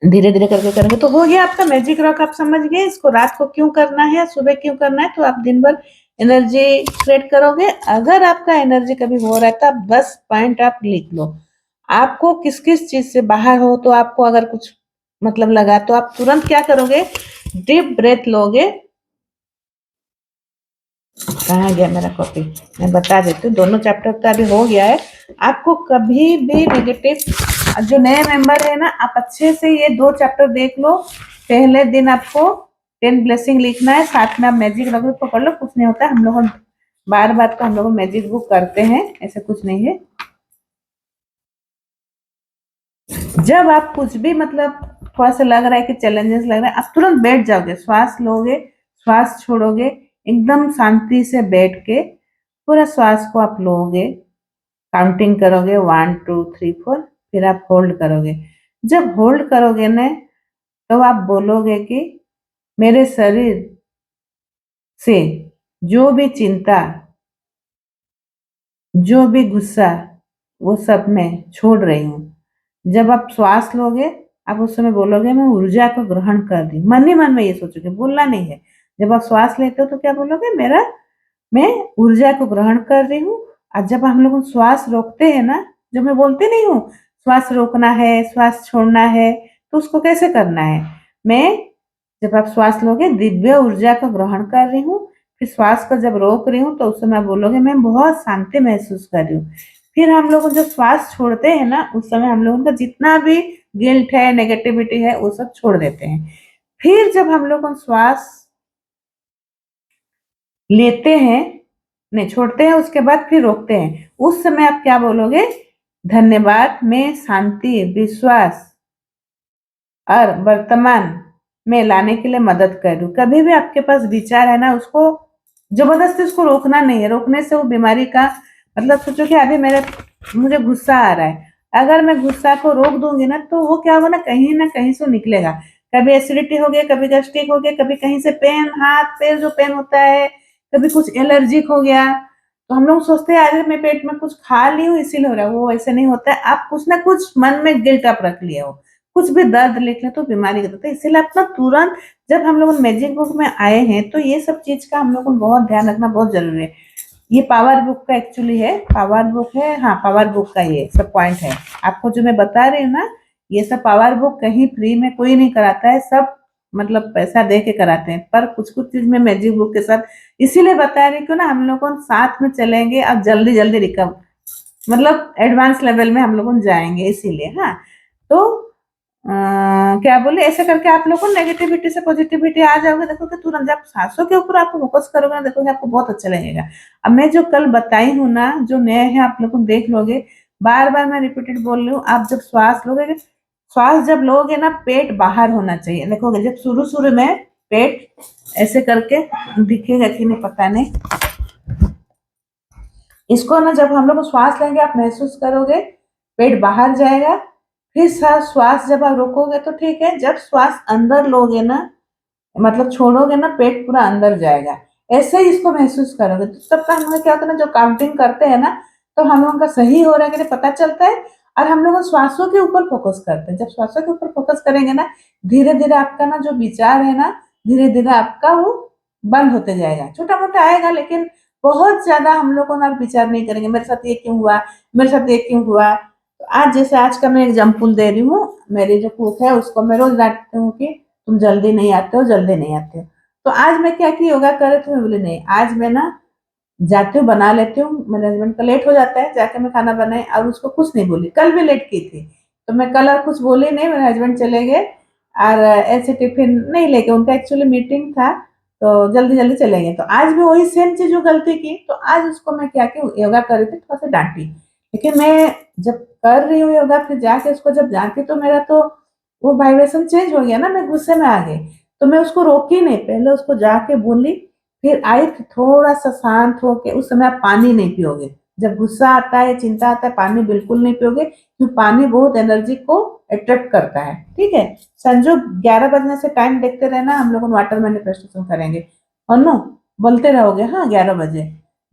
धीरे धीरे करके करेंगे तो हो गया आपका मैजिक रॉक। आप समझ गए इसको रात को क्यों करना है, सुबह क्यों करना है, तो आप दिन भर एनर्जी क्रिएट करोगे। अगर आपका एनर्जी कभी हो रहा है तो आप 10 पॉइंट आप लिख लो, आपको किस किस चीज से बाहर हो, तो आपको अगर कुछ मतलब लगा तो आप तुरंत क्या करोगे, डीप ब्रेथ लोगे। कहाँ गया मेरा कॉपी, मैं बता देती हूँ, दोनों चैप्टर तो अभी हो गया है। आपको कभी भी नेगेटिव, जो नए मेंबर है ना, आप अच्छे से ये 2 चैप्टर देख लो। पहले दिन आपको 10 ब्लेसिंग लिखना है, साथ में आप मैजिक रॉक पकड़ लो, कुछ नहीं होता है, हम लोग बार बार तो हम लोग मैजिक बुक करते हैं, ऐसे कुछ नहीं है। जब आप कुछ भी मतलब थोड़ा सा लग रहा है कि चैलेंजेस लग रहा है, आप तुरंत बैठ जाओगे, श्वास लोगे, श्वास छोड़ोगे, एकदम शांति से बैठ के पूरा श्वास को आप लोगे, काउंटिंग करोगे 1 2 3 4, फिर आप होल्ड करोगे। जब होल्ड करोगे ना, तो आप बोलोगे कि मेरे शरीर से जो भी चिंता, जो भी गुस्सा, वो सब मैं छोड़ रही हूँ। जब आप श्वास लोगे, आप उस समय बोलोगे मैं ऊर्जा को ग्रहण कर रही हूँ, मन ही मन में ये सोचोगे, बोलना नहीं है। जब आप श्वास लेते हो तो क्या बोलोगे, मैं ऊर्जा को ग्रहण कर रही हूँ। और जब हम लोग श्वास रोकते हैं ना, जब मैं बोलती नहीं हूँ श्वास रोकना है, श्वास छोड़ना है, तो उसको कैसे करना है, मैं जब आप श्वास लोगे दिव्य ऊर्जा को ग्रहण कर रही हूँ, फिर श्वास को जब रोक रही हूँ तो उस समय बोलोगे मैं बहुत शांति महसूस कर रही हूँ। फिर हम लोग जब श्वास छोड़ते हैं ना, उस समय हम लोगों का जितना भी गिल्ट है, नेगेटिविटी है, वो सब छोड़ देते हैं। फिर जब हम लोग श्वास लेते हैं, नहीं छोड़ते हैं, उसके बाद फिर रोकते हैं, उस समय आप क्या बोलोगे, धन्यवाद, मैं शांति, विश्वास और वर्तमान में लाने के लिए मदद करूं। कभी भी आपके पास विचार है ना, उसको जबरदस्ती उसको रोकना नहीं है, रोकने से वो बीमारी का मतलब, सोचो कि अभी मुझे गुस्सा आ रहा है, अगर मैं गुस्सा को रोक दूंगी ना, तो वो क्या होगा ना कहीं से निकलेगा। कभी एसिडिटी हो गया, कभी गैस्ट्रिक हो गया, कभी कहीं से पेन, हाथ पैर जो पेन होता है, कभी कुछ एलर्जिक हो गया, तो हम लोग सोचते हैं अरे मैं पेट में कुछ खा ली हूँ इसीलिए हो रहा है, वो ऐसे नहीं होता है। आप कुछ ना कुछ मन में गिल्ट आप रख लिए हो, कुछ भी दर्द लिख ले तो बीमारी का, इसीलिए अपना तुरंत जब हम लोग मैजिक बुक में आए हैं तो ये सब चीज का हम लोग को बहुत ध्यान रखना बहुत जरूरी है। ये पावर बुक का एक्चुअली है, पावर बुक है, हाँ पावर बुक का ये सब पॉइंट है। आपको जो मैं बता रही हूँ ना, ये सब पावर बुक कहीं फ्री में कोई नहीं कराता है, सब मतलब पैसा दे के कराते हैं। पर कुछ कुछ चीज में मैजिक बुक के साथ इसीलिए बता रही क्यों ना, हम लोग साथ में चलेंगे और जल्दी जल्दी रिकवर मतलब एडवांस लेवल में हम लोग जाएंगे इसीलिए। हाँ तो क्या बोले, ऐसे करके आप लोग को नेगेटिविटी से पॉजिटिविटी आ जाओगे, देखोगे तुरंत जब सांसों के ऊपर आप फोकस करोगे ना, देखोगे आपको बहुत अच्छा लगेगा। अब मैं जो कल बताई हूँ ना, जो नए हैं आप लोग को देख लोगे, बार बार मैं रिपीटेड बोल रही हूँ, आप जब श्वास लोगे, श्वास जब लोगे ना पेट बाहर होना चाहिए। देखोगे जब शुरू शुरू में पेट ऐसे करके दिखेगा कि नहीं पता नहीं, इसको ना जब हम लोग श्वास लेंगे आप महसूस करोगे पेट बाहर जाएगा, फिर श्वास जब आप रोकोगे तो ठीक है, जब श्वास अंदर लोगे ना मतलब छोड़ोगे ना पेट पूरा अंदर जाएगा, ऐसे ही इसको महसूस करोगे। तो तब का हम लोग क्या होता है ना, जो काउंटिंग करते हैं ना तो हम लोगों का सही हो रहा है कि नहीं पता चलता है, और हम लोग श्वासों के ऊपर फोकस करते हैं। जब श्वासों के ऊपर फोकस करेंगे ना, धीरे धीरे आपका ना जो विचार है ना, धीरे धीरे आपका वो बंद होते जाएगा। छोटा मोटा आएगा लेकिन बहुत ज्यादा हम लोग को ना विचार नहीं करेंगे, मेरे साथ ये क्यों हुआ, मेरे साथ ये क्यों हुआ। तो आज जैसे आज का मैं एग्जाम्पल दे रही हूँ, मेरी जो कुक है उसको मैं रोज डांटती हूँ कि तुम जल्दी नहीं आते हो, जल्दी नहीं आते हो। तो आज मैं क्या की योगा करे तो मैं बोली नहीं, आज मैं ना जाती हूँ बना लेती हूँ। मेरे हस्बैंड का लेट हो जाता है, जाके मैं खाना बनाई और उसको कुछ नहीं बोली। कल भी लेट की थी तो मैं कल और कुछ बोली नहीं, मेरे हस्बैंड चले गए और ऐसे टिफिन नहीं लेके, उनका एक्चुअली मीटिंग था तो जल्दी जल्दी चले गए। तो आज भी वही सेम चीज जो गलती की, तो आज उसको मैं क्या की योगा कर रही थी थोड़ा सा डांटी, लेकिन मैं जब कर रही हूँ योगा फिर जाके उसको जब जाती तो मेरा तो वो वाइब्रेशन चेंज हो गया ना, मैं गुस्से में आ गई। तो मैं उसको रोकी नहीं, पहले उसको जाके बोली, फिर आई थोड़ा सा शांत होके। उस समय आप पानी नहीं पियोगे, जब गुस्सा आता है चिंता आता है पानी बिल्कुल नहीं पियोगे, क्योंकि पानी बहुत एनर्जी को अट्रैक्ट करता है। ठीक है, संजो 11 बजने से टाइम देखते रहना, हम लोग वाटर मैनिफेस्टेशन करेंगे और नो बोलते रहोगे। हाँ 11 बजे,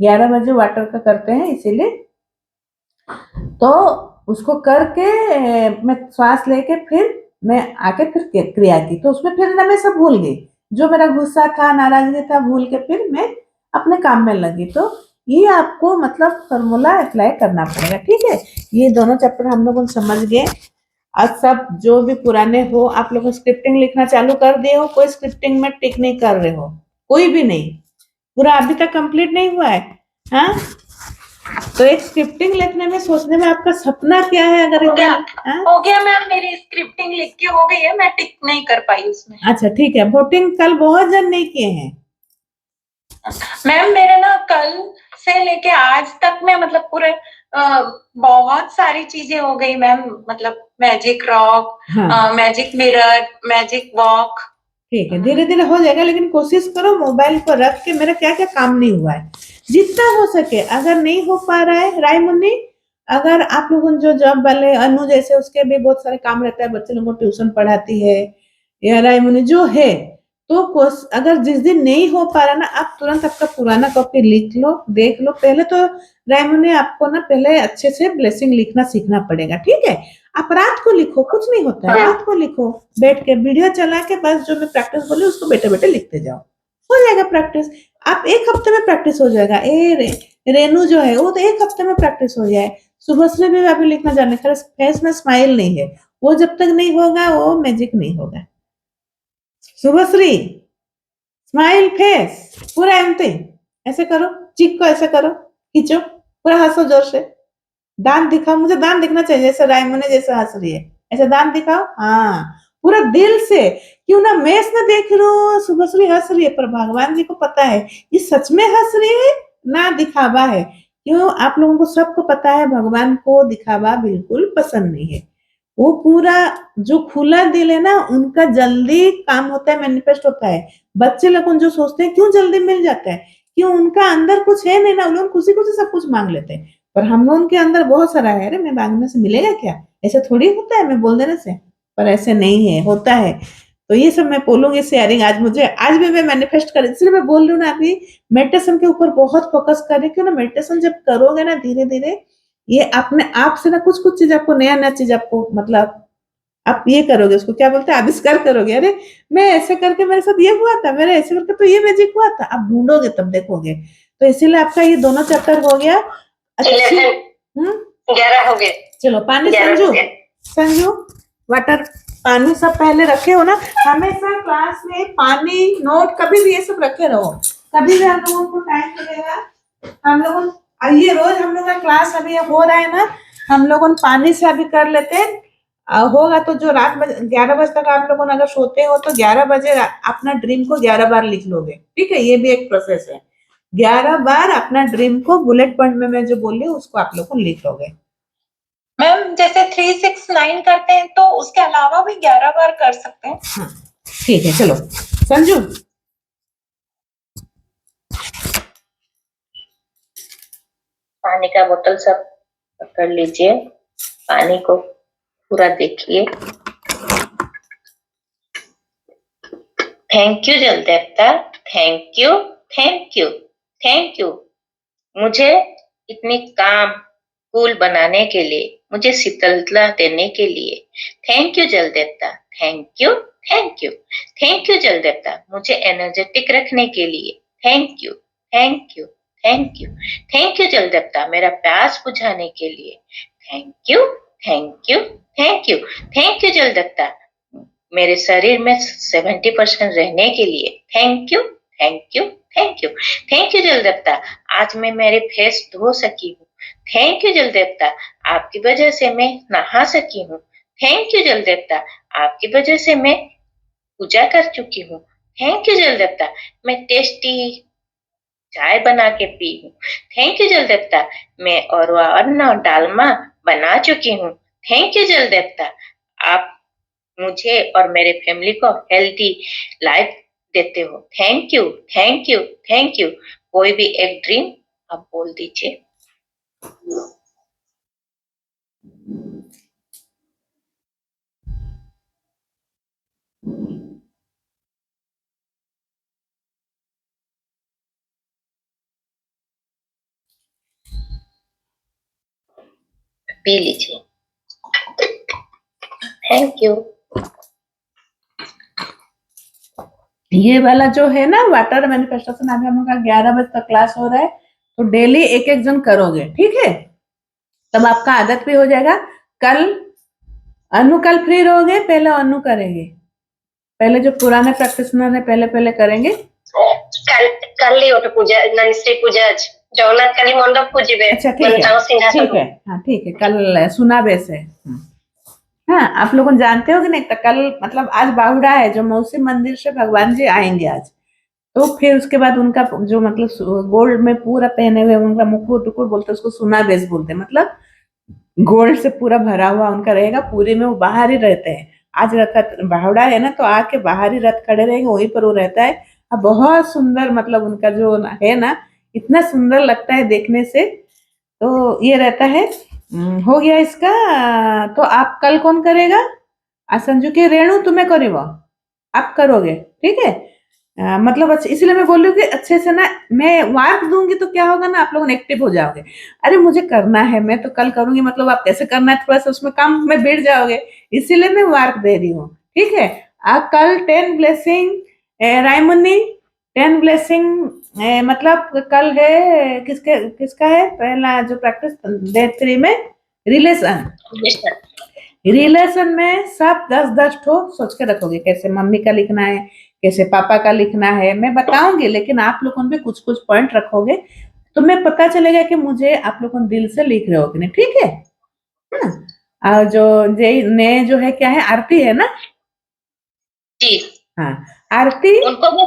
11 बजे वाटर का करते हैं इसीलिए। तो उसको करके मैं श्वास लेके फिर मैं आके फिर क्रिया की, तो उसमें फिर ना मैं सब भूल गई, जो मेरा गुस्सा था नाराजगी था भूल के फिर मैं अपने काम में लगी। तो ये आपको मतलब फॉर्मूला अप्लाई करना पड़ेगा। ठीक है, ये दोनों चैप्टर हम लोग समझ गए। आज सब जो भी पुराने हो आप लोग स्क्रिप्टिंग लिखना चालू कर दिए हो, कोई स्क्रिप्टिंग में टिक नहीं कर रहे हो, कोई भी नहीं, पूरा अभी तक कंप्लीट नहीं हुआ है। हाँ तो एक स्क्रिप्टिंग लिखने में सोचने में आपका सपना क्या है, अगर हो गया मैम, मेरी स्क्रिप्टिंग लिख के हो गई है, मैं टिक नहीं कर पाई उसमें। अच्छा ठीक है, वोटिंग कल बहुत जन नहीं किए हैं मैम। मेरे ना कल से लेके आज तक में मतलब पूरे बहुत सारी चीजें हो गई मैम, मतलब मैजिक रॉक, हाँ मैजिक मिरर, मैजिक वॉक। ठीक है, धीरे धीरे हो जाएगा, लेकिन कोशिश करो मोबाइल पर रख के मेरा क्या क्या काम नहीं हुआ है जितना हो सके। अगर नहीं हो पा रहा है राय मुन्नी, अगर आप लोगों जो जॉब वाले अनु जैसे उसके भी बहुत सारे काम रहता है, बच्चे लोगों को ट्यूशन पढ़ाती है या राय मुन्नी जो है, तो अगर जिस दिन नहीं हो पा रहा ना, आप तुरंत आपका पुराना कॉपी लिख लो, देख लो। पहले तो राय मुन्नी आपको ना पहले अच्छे से ब्लेसिंग लिखना सीखना पड़ेगा। ठीक है, आप रात को लिखो, कुछ नहीं होता है, रात को लिखो बैठ के वीडियो चला के, बस जो मैं प्रैक्टिस बोली उसको बैठे बैठे लिखते जाओ, हो जाएगा प्रैक्टिस। आप एक हफ्ते में प्रैक्टिस हो जाएगा। रेनू जो है वो तो एक हफ्ते में प्रैक्टिस हो जाए। सुबह भी अभी लिखना जाने, फेस में स्माइल नहीं है, वो जब तक नहीं होगा वो मैजिक नहीं होगा। शुभश्री स्माइल फेस पूरा एमती, ऐसे करो, चिक को ऐसे करो, खींचो, पूरा हंसो जोर से, दांत दिखाओ, मुझे दांत दिखना चाहिए जैसे रायमने जैसे हंस रही है, ऐसे दांत दिखाओ। हाँ पूरा दिल से, क्यों ना मैं ना देख रही हूँ शुभश्री हंस रही है, पर भगवान जी को पता है ये सच में हंस रही है ना दिखावा है। क्यों, आप लोगों को सबको पता है भगवान को दिखावा बिल्कुल पसंद नहीं है। वो पूरा जो खुला दिल है ना उनका जल्दी काम होता है, मैनिफेस्ट होता है। बच्चे लोग जो सोचते हैं क्यों जल्दी मिल जाता है, क्यों उनका अंदर कुछ है नहीं ना, उन लोग खुशी खुशी सब कुछ मांग लेते हैं। पर हम लोगों के अंदर बहुत सारा है, अरे मैं मांगने से मिलेगा क्या, ऐसे थोड़ी होता है मैं बोल देने से, पर ऐसे नहीं है, होता है। तो ये सब मैं बोलूंगी शेयरिंग आज मुझे, आज भी मैं मैनिफेस्ट कर, इसलिए मैं बोल रही हूँ ना अभी मेडिटेशन के ऊपर बहुत फोकस कर रही, क्यों ना मेडिटेशन जब करोगे ना धीरे धीरे ये अपने आप से ना कुछ कुछ चीज आपको नया नया चीज आपको मतलब आप ये करोगे, उसको क्या बोलते हैं आविष्कार करोगे, अरे मैं ऐसे करके मेरे साथ ये हुआ था, मेरे ऐसे करके तो ये मैजिक हुआ था, आप ढूंढोगे तब देखोगे। तो इसीलिए आपका ये दोनों चैप्टर हो गया अच्छी। 11 हो गए। चलो पानी 11 संजू हो गए। संजू वाटर पानी सब पहले रखे हो ना, हमेशा क्लास में पानी नोट कभी भी ये सब रखे रहो, कभी भी हम लोगों को टाइम मिलेगा हम लोग ये रोज हम लोग का क्लास अभी हो रहा है ना, हम लोग पानी से अभी कर लेते हैं। होगा तो जो रात में 11 बजे तक आप लोगों अगर सोते हो तो 11 बजे अपना ड्रीम को 11 बार लिख लोगे, ठीक है, ये भी एक प्रोसेस है। 11 बार अपना ड्रीम को बुलेट पॉइंट में मैं जो बोल रही हूँ उसको आप लोग को लिख लोगे। मैम जैसे 369 करते हैं तो उसके अलावा भी 11 बार कर सकते हैं। हाँ ठीक है, चलो संजू पानी का बोतल सब कर लीजिए, पानी को पूरा देखिए। थैंक यू जल देवता, thank you thank you thank you, मुझे इतनी काम कूल बनाने के लिए, मुझे शीतलता देने के लिए। थैंक यू जल देवता, thank you thank you thank you जल देवता, मुझे एनर्जेटिक रखने के लिए। Thank you thank you thank you thank you जल देवता, मेरा प्यास बुझाने के लिए। Thank you thank you thank you thank you जल देवता, मेरे शरीर में 70% रहने के लिए। Thank you thank you thank you thank you जल देवता, आज मैं मेरे फेस धो सकी हूँ। थैंक यू जल देवता, आपकी वजह से मैं नहा सकी हूँ। थैंक यू जल देवता, आपकी वजह से मैं पूजा कर चुकी हूँ। थैंक यू जल देवता, मैं टेस्टी चाय बना के पी हूँ। थैंक यू जल देवता, मैं और अन्न डालमा बना चुकी हूँ। थैंक यू जल देवता, आप मुझे और मेरे फैमिली को हेल्दी लाइफ देते हो। Thank you thank you thank you. कोई भी एक ड्रीम आप बोल दीजिए। पी लीजिए। Thank you. ये वाला जो है ना वाटर मैनिफेस्टेशन, अभी हम लोग का 11 बजे तक क्लास हो रहा है, तो डेली एक एक जन करोगे, ठीक है, तब आपका आदत भी हो जाएगा। कल अनु कल फ्री रहोगे, पहले अनु करेंगे, पहले जो पुराने प्रैक्टिशनर है पहले पहले करेंगे। काली ओट पूजा ननश्री पूजा जगन्नाथ काली मंडप पूजिबे। अच्छा ठीक है ठीक है, हाँ ठीक है, कल सुनाबेस है। हाँ आप लोग जानते हो कि नहीं, तो कल मतलब आज बाहुड़ा है, जो मौसी मंदिर से भगवान जी आएंगे आज, तो फिर उसके बाद उनका जो मतलब गोल्ड में पूरा पहने हुए उनका मुकुट टुकुर बोलते हैं, उसको सुना बेस बोलते हैं, मतलब गोल्ड से पूरा भरा हुआ उनका रहेगा, पूरे में वो बाहर ही रहते हैं। आज रथ बाहुड़ा है ना, तो आके बाहर ही रथ खड़े रहेंगे, वहीं पर वो रहता है। अब बहुत सुंदर मतलब उनका जो है ना, इतना सुंदर लगता है देखने से, तो ये रहता है। हो गया इसका। तो आप कल कौन करेगा? संजू की रेणु तुम्हें करेगा, आप करोगे, ठीक है। मतलब अच्छा, इसलिए मैं बोल रही हूँ कि अच्छे से ना मैं वार्क दूंगी तो क्या होगा ना, आप लोग एक्टिव हो जाओगे। अरे मुझे करना है, मैं तो कल करूंगी, मतलब आप कैसे करना है थोड़ा सा उसमें काम में बैठ जाओगे, इसीलिए मैं वार्क दे रही हूँ, ठीक है। आप कल 10 ब्लेसिंग रायमुन्नी 10 ब्लेसिंग मतलब कल है किसके किसका है पहला जो प्रैक्टिस डे 3 में रिलेशन, रिलेशन में सब 10-10 ठो सोच के रखोगे, कैसे मम्मी का लिखना है, कैसे पापा का लिखना है, मैं बताऊंगी, लेकिन आप लोगों भी कुछ कुछ पॉइंट रखोगे, तुम्हें पता चलेगा कि मुझे आप लोगों दिल से लिख रहे हो कि नहीं, ठीक है ना। और जो नए जो है क्या है, आरती है ना जी हाँ, आरती उनको भी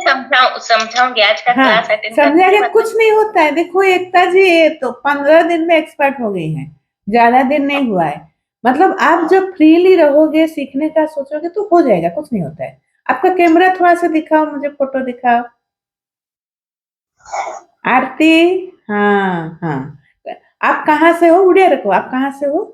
समझाऊंगी आज का हाँ क्लास अटेंड समझाएंगे, कुछ नहीं होता है। देखो एकता जी ये तो 15 दिन में एक्सपर्ट हो गई हैं, ज्यादा दिन नहीं हुआ है। मतलब आप जब फ्रीली रहोगे सीखने का सोचोगे तो हो जाएगा, कुछ नहीं होता है। आपका कैमरा थोड़ा सा दिखाओ, मुझे फोटो दिखाओ आरती। हाँ हाँ, आप कहाँ से हो, उड़िया रखो, आप कहाँ से हो?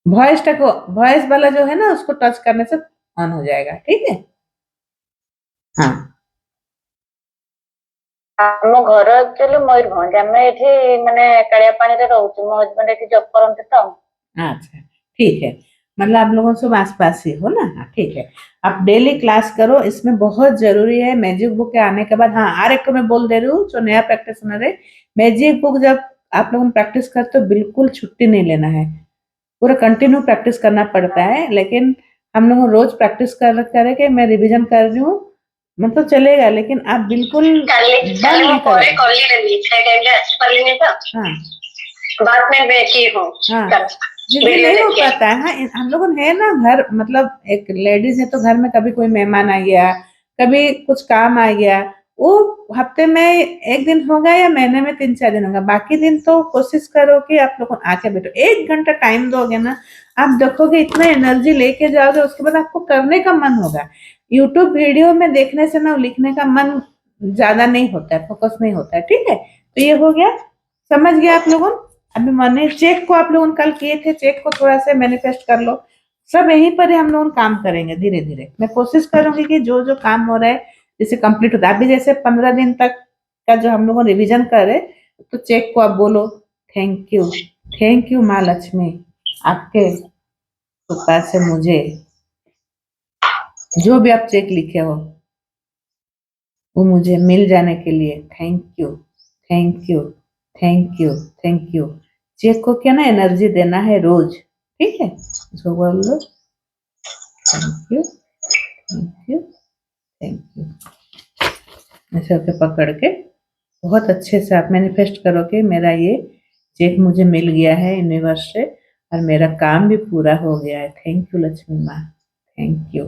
वॉइस तक, वॉइस वाला जो है ना उसको टच करने से ऑन हो जाएगा, ठीक है। हाँ ଆମ ଘର ଆକ୍ଚୁଆଲି ମୟୂରଭଞ୍ଜ। ଆମେ ଏଠି ମାନେ କାଳିଆପାଣିରେ ରହୁଛୁ। ମୋ ହଜବେଣ୍ଡ ଏଠି ଜବ୍ କରନ୍ତି ତ। अच्छा ठीक है, मतलब आप लोगों से आसपास ही हो ना। हाँ ठीक है, आप डेली क्लास करो, इसमें बहुत जरूरी है। मैजिक बुक के आने के बाद, हाँ और एक को मैं बोल दे रही हूँ जो नया प्रैक्टिसनर है, मैजिक बुक जब आप लोग प्रैक्टिस करते हो बिल्कुल छुट्टी नहीं लेना है, पूरा कंटिन्यू प्रैक्टिस करना पड़ता है। लेकिन हम लोग रोज प्रैक्टिस कर करके मैं रिवीजन कर रही हूँ, मतलब चलेगा, लेकिन आप बिल्कुल बंद नहीं करोगे। हाँ बात में बेची हूँ। हाँ जिससे नहीं हो पाता है। हाँ हम लोग है ना घर, मतलब एक लेडीज है तो घर में कभी कोई मेहमान आ गया, कभी कुछ काम आ गया, वो हफ्ते में एक दिन होगा या महीने में 3-4 दिन होगा, बाकी दिन तो कोशिश करो कि आप लोग आके बैठो। 1 घंटा टाइम दोगे ना, आप देखोगे इतना एनर्जी लेके जाओगे, उसके बाद आपको करने का मन होगा। यूट्यूब वीडियो में देखने से ना लिखने का मन ज्यादा नहीं होता है, फोकस नहीं होता है, ठीक है। तो ये हो गया, समझ गया आप लोगों। अभी मैंने चेक को आप लोगों कल किए थे, चेक को थोड़ा सा मैनिफेस्ट कर लो। सब यहीं पर ही हम लोग काम करेंगे धीरे धीरे। मैं कोशिश करूंगी कि जो जो काम हो रहा है जैसे कंप्लीट होता है। अभी जैसे 15 दिन तक का जो हम लोग रिवीजन करे, तो चेक को आप बोलो थैंक यू माँ लक्ष्मी, आपके कृपा से मुझे जो भी आप चेक लिखे हो वो मुझे मिल जाने के लिए thank you thank you thank you thank you. Check को क्या ना एनर्जी देना है रोज, ठीक है। इसको बोल लो thank you thank you thank you, ऐसे होके पकड़ के बहुत अच्छे से आप मैनिफेस्ट करो कि मेरा ये चेक मुझे मिल गया है यूनिवर्स से और मेरा काम भी पूरा हो गया है। थैंक यू लक्ष्मी माँ, thank you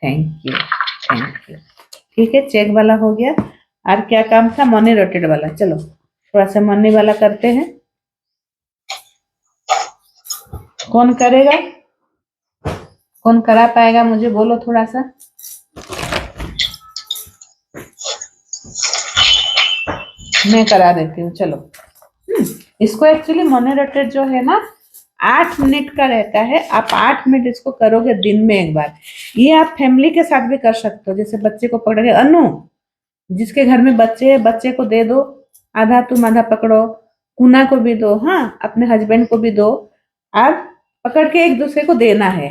thank you thank you. ठीक है, चेक वाला हो गया। और क्या काम था? मनी रोटेट वाला। चलो थोड़ा सा मनी वाला करते हैं। कौन करेगा, कौन करा पाएगा मुझे बोलो थोड़ा सा। मैं करा देती हूँ, चलो। इसको एक्चुअली मनी रोटेट जो है ना 8 मिनट का रहता है। आप 8 मिनट इसको करोगे दिन में एक बार। ये आप फैमिली के साथ भी कर सकते हो, जैसे बच्चे को पकड़ के, अनु जिसके घर में बच्चे है बच्चे को दे दो, आधा तुम आधा पकड़ो, कुना को भी दो, हाँ अपने हस्बैंड को भी दो, आप पकड़ के एक दूसरे को देना है।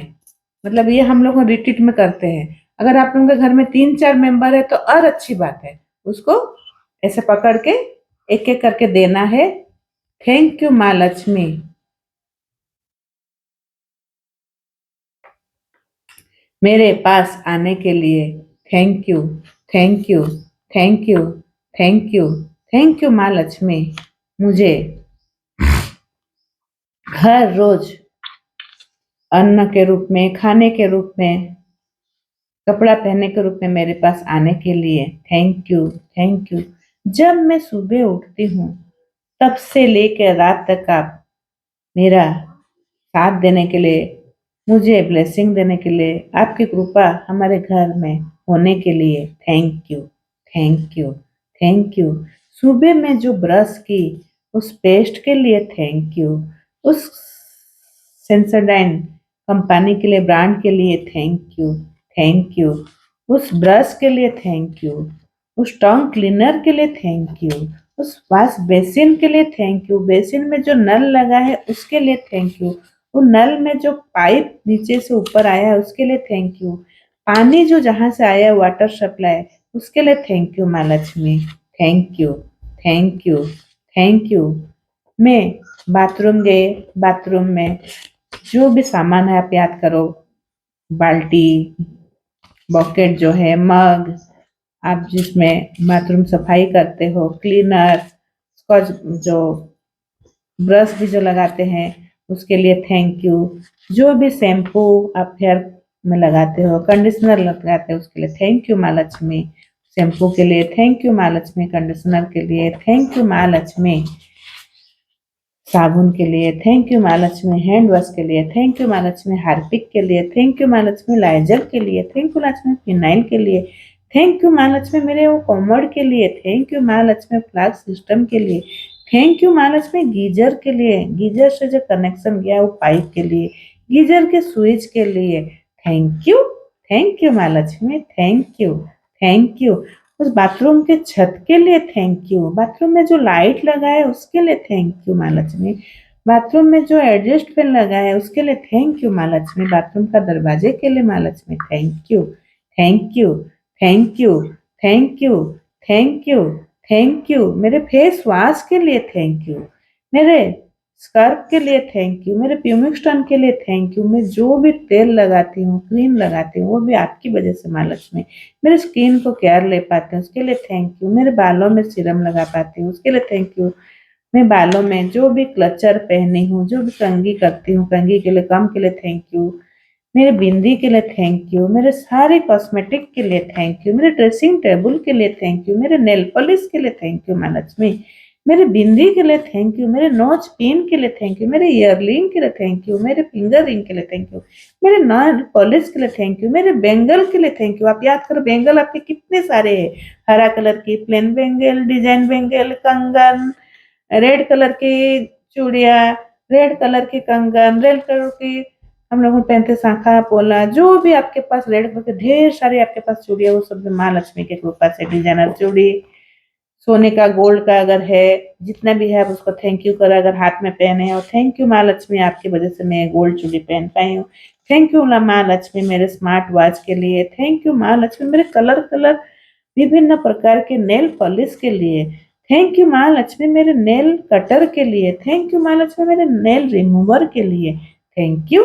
मतलब ये हम लोग रिट्रीट में करते हैं। अगर आप लोगों के घर में 3-4 मेंबर है तो और अच्छी बात है, उसको ऐसे पकड़ के एक एक करके देना है। थैंक यू माँ लक्ष्मी, मेरे पास आने के लिए। Thank you thank you thank you thank you thank you माँ लक्ष्मी, मुझे हर रोज अन्न के रूप में, खाने के रूप में, कपड़ा पहनने के रूप में मेरे पास आने के लिए। Thank you thank you. जब मैं सुबह उठती हूँ तब से लेकर रात तक आप मेरा साथ देने के लिए, मुझे ब्लेसिंग देने के लिए, आपकी कृपा हमारे घर में होने के लिए thank you thank you thank you. सुबह में जो ब्रश की उस पेस्ट के लिए थैंक यू, उस सेंसोडाइन कंपनी के लिए, ब्रांड के लिए थैंक यू, उस ब्रश के लिए थैंक यू, उस टंग क्लीनर के लिए थैंक यू, उस वॉश बेसिन के लिए थैंक यू, बेसिन में जो नल लगा है उसके लिए थैंक यू, वो नल में जो पाइप नीचे से ऊपर आया है उसके लिए थैंक यू, पानी जो जहाँ से आया है वाटर सप्लाई उसके लिए थैंक यू माँ Lakshmi. Thank you thank you thank you. मैं बाथरूम गए, बाथरूम में जो भी सामान है आप याद करो, बाल्टी, बकेट जो है, मग, आप जिसमें बाथरूम सफाई करते हो, क्लीनर, स्कॉच जो ब्रश भी जो लगाते हैं उसके लिए थैंक यू, जो भी शैम्पू आप हेयर में लगाते हो, कंडीशनर लगाते हो उसके लिए थैंक यू माँ लक्ष्मी, शैम्पू के लिए थैंक यू माँ लक्ष्मी, कंडीशनर के लिए थैंक यू माँ लक्ष्मी, साबुन के लिए थैंक यू माँ लक्ष्मी, हैंड वॉश के लिए थैंक यू माँ लक्ष्मी, हार्पिक के लिए थैंक यू माँ लक्ष्मी, लाइजर के लिए थैंक यू लक्ष्मी, फिनाइल के लिए थैंक यू माँ लक्ष्मी, मेरे वो कॉमोड के लिए थैंक यू माँ लक्ष्मी, फ्लास्क सिस्टम के लिए थैंक यू माँ लक्ष्मी, गीजर के लिए, गीजर से जो कनेक्शन गया वो पाइप के लिए गीजर के स्विच के लिए थैंक यू माँ लक्ष्मी, थैंक यू। उस बाथरूम के छत के लिए थैंक यू, बाथरूम में जो लाइट लगा है उसके लिए थैंक यू माँ लक्ष्मी, बाथरूम में जो एडजस्ट फैन लगा है उसके लिए थैंक यू माँ लक्ष्मी, बाथरूम का दरवाजे के लिए माँ Lakshmi thank you, thank you, thank you, thank you, thank you, thank you. मेरे फेस वॉश के लिए थैंक यू, मेरे स्कार्फ के लिए थैंक यू, मेरे प्यूमिक स्टोन के लिए थैंक यू। मैं जो भी तेल लगाती हूँ, क्रीम लगाती हूँ, वो भी आपकी वजह से माँ लक्ष्मी। मेरे स्किन को केयर ले पाते हैं उसके लिए थैंक यू। मेरे बालों में सीरम लगा पाती हूँ उसके लिए थैंक यू। मैं बालों में जो भी क्लचर पहनी हूँ, जो भी कंघी करती हूँ, कंघी के लिए कम के लिए थैंक यू। मेरे बिंदी के लिए थैंक यू, मेरे सारे कॉस्मेटिक के लिए थैंक यू, मेरे ड्रेसिंग टेबल के लिए थैंक यू, मेरे नेल पॉलिश के लिए थैंक यू माँ लक्ष्मी, मेरे बिंदी के लिए थैंक यू, मेरे नोज पिन के लिए थैंक यू, मेरे ईयररिंग के लिए थैंक यू, मेरे फिंगर रिंग के लिए थैंक यू, मेरे नेल पॉलिश के लिए थैंक यू, मेरे बैंगल के लिए थैंक यू। आप याद करो बैंगल आपके कितने सारे हैं, हरा कलर की प्लेन बैंगल, डिजाइन बैंगल, कंगन, रेड कलर की चूड़िया, रेड कलर की कंगन, रेड कलर की हम लोग पहनते शाखा पोला, जो भी आपके पास रेड कलर के ढेर सारे आपके पास चूड़िया, वो सब माँ लक्ष्मी के कृपा से डिजाइनर चूड़ी, सोने का गोल्ड का अगर है, जितना भी है आप उसको थैंक यू करो। अगर हाथ में पहने हो थैंक यू माँ लक्ष्मी, आपकी वजह से मैं गोल्ड चूड़ी पहन पाई हूँ। थैंक यू माँ लक्ष्मी मेरे स्मार्ट वॉच के लिए, थैंक यू माँ लक्ष्मी मेरे कलर कलर विभिन्न प्रकार के नेल पॉलिश के लिए, थैंक यू माँ लक्ष्मी मेरे नेल कटर के लिए, थैंक यू माँ लक्ष्मी मेरे नेल रिमूवर के लिए, thank you,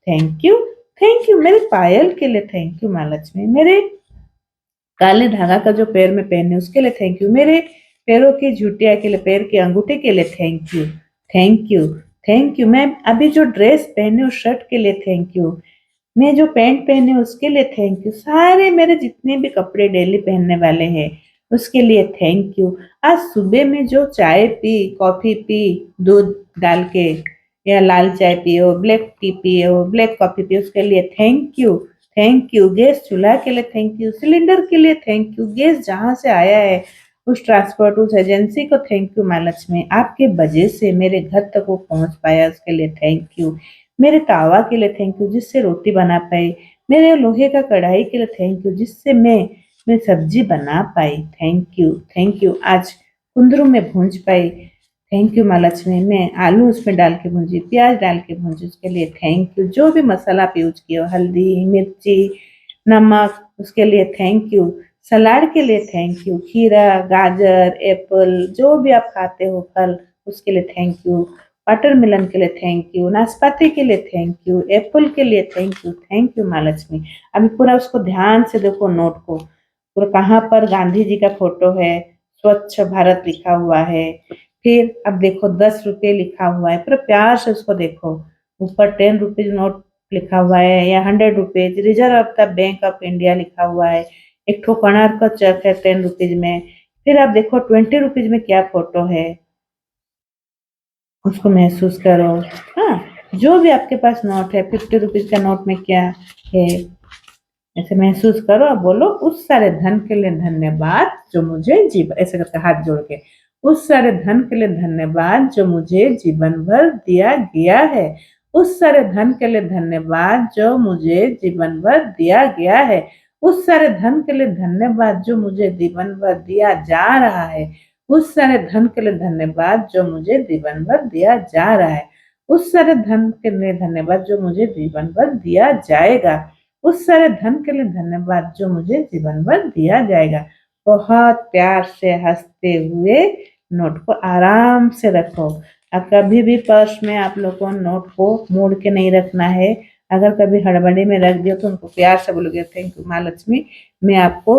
thank you, thank you मेरे पायल के लिए, थैंक यू माँ लक्ष्मी मेरे काले धागा का जो पैर में पहने उसके लिए थैंक यू, मेरे पैरों की झुटिया के लिए, पैर के अंगूठे के लिए thank you, thank you, thank you. मैं अभी जो ड्रेस पहनी हूँ शर्ट के लिए थैंक यू, मैं जो पैंट पहनी हूँ उसके लिए थैंक यू, सारे मेरे जितने भी कपड़े डेली पहनने वाले हैं उसके लिए थैंक यू। आज सुबह में जो चाय पी, कॉफी पी, दूध डाल के, या लाल चाय पियो, ब्लैक टी पियो, ब्लैक कॉफी पियो, उसके लिए thank you, thank you. Gas चूल्हा के लिए थैंक यू, सिलेंडर के लिए थैंक यू, गैस जहाँ से आया है उस ट्रांसपोर्ट उस एजेंसी को थैंक यू माँ लक्ष्मी, आपके वजह से मेरे घर तक वो पहुँच पाया उसके लिए थैंक यू। मेरे तावा के लिए थैंक यू जिससे रोटी बना पाई, मेरे लोहे का कढ़ाई के लिए थैंक यू जिससे मैं सब्जी बना पाई, थैंक यू, थैंक यू। आज कुंदरू में भूंज पाई, थैंक यू माँ लक्ष्मी, मैं आलू उसमें डाल के भूंजी, प्याज डाल के भूंजी, उसके लिए थैंक यू। जो भी मसाला आप यूज किए हो, हल्दी, मिर्ची, नमक, उसके लिए थैंक यू। सलाद के लिए थैंक यू, खीरा, गाजर, एप्पल, जो भी आप खाते हो फल उसके लिए थैंक यू। वाटरमेलन के लिए थैंक यू, नाशपाती के लिए थैंक यू, एप्पल के लिए थैंक यू माँ लक्ष्मी। अभी पूरा उसको ध्यान से देखो नोट को, पूरा कहाँ पर गांधी जी का फोटो है, स्वच्छ भारत लिखा हुआ है, फिर अब देखो 10 रुपये लिखा हुआ है, पूरा प्यार से उसको देखो, ऊपर 10 रुपीज नोट लिखा हुआ है या 100 rupees, reserve of the bank of India लिखा हुआ है, एक ठो कणार का चेक है 10 रुपीज में, फिर आप देखो 20 रुपीज में क्या फोटो है, उसको महसूस करो। हाँ, जो भी आपके पास नोट है, 50 रुपीज का नोट में क्या है, ऐसे महसूस करो और बोलो उस सारे धन के लिए धन्यवाद जो मुझे जीवन, ऐसे करके हाथ जोड़ के, उस सारे धन के लिए धन्यवाद जो मुझे जीवन भर दिया गया है, उस सारे धन के लिए धन्यवाद जो मुझे जीवन भर दिया गया है, उस सारे धन के लिए धन्यवाद जो मुझे जीवन भर दिया जा रहा है, उस सारे धन के लिए धन्यवाद जो मुझे जीवन भर दिया जा रहा है, उस सारे धन के लिए धन्यवाद जो मुझे जीवन भर दिया जाएगा, उस सारे धन के लिए धन्यवाद जो मुझे जीवन भर दिया जाएगा। बहुत प्यार से हंसते हुए नोट को आराम से रखो, और कभी भी पर्स में आप लोगों को नोट को मोड़ के नहीं रखना है। अगर कभी हड़बड़ी में रख दियो तो उनको प्यार से बोलोगे थैंक यू माँ लक्ष्मी, मैं आपको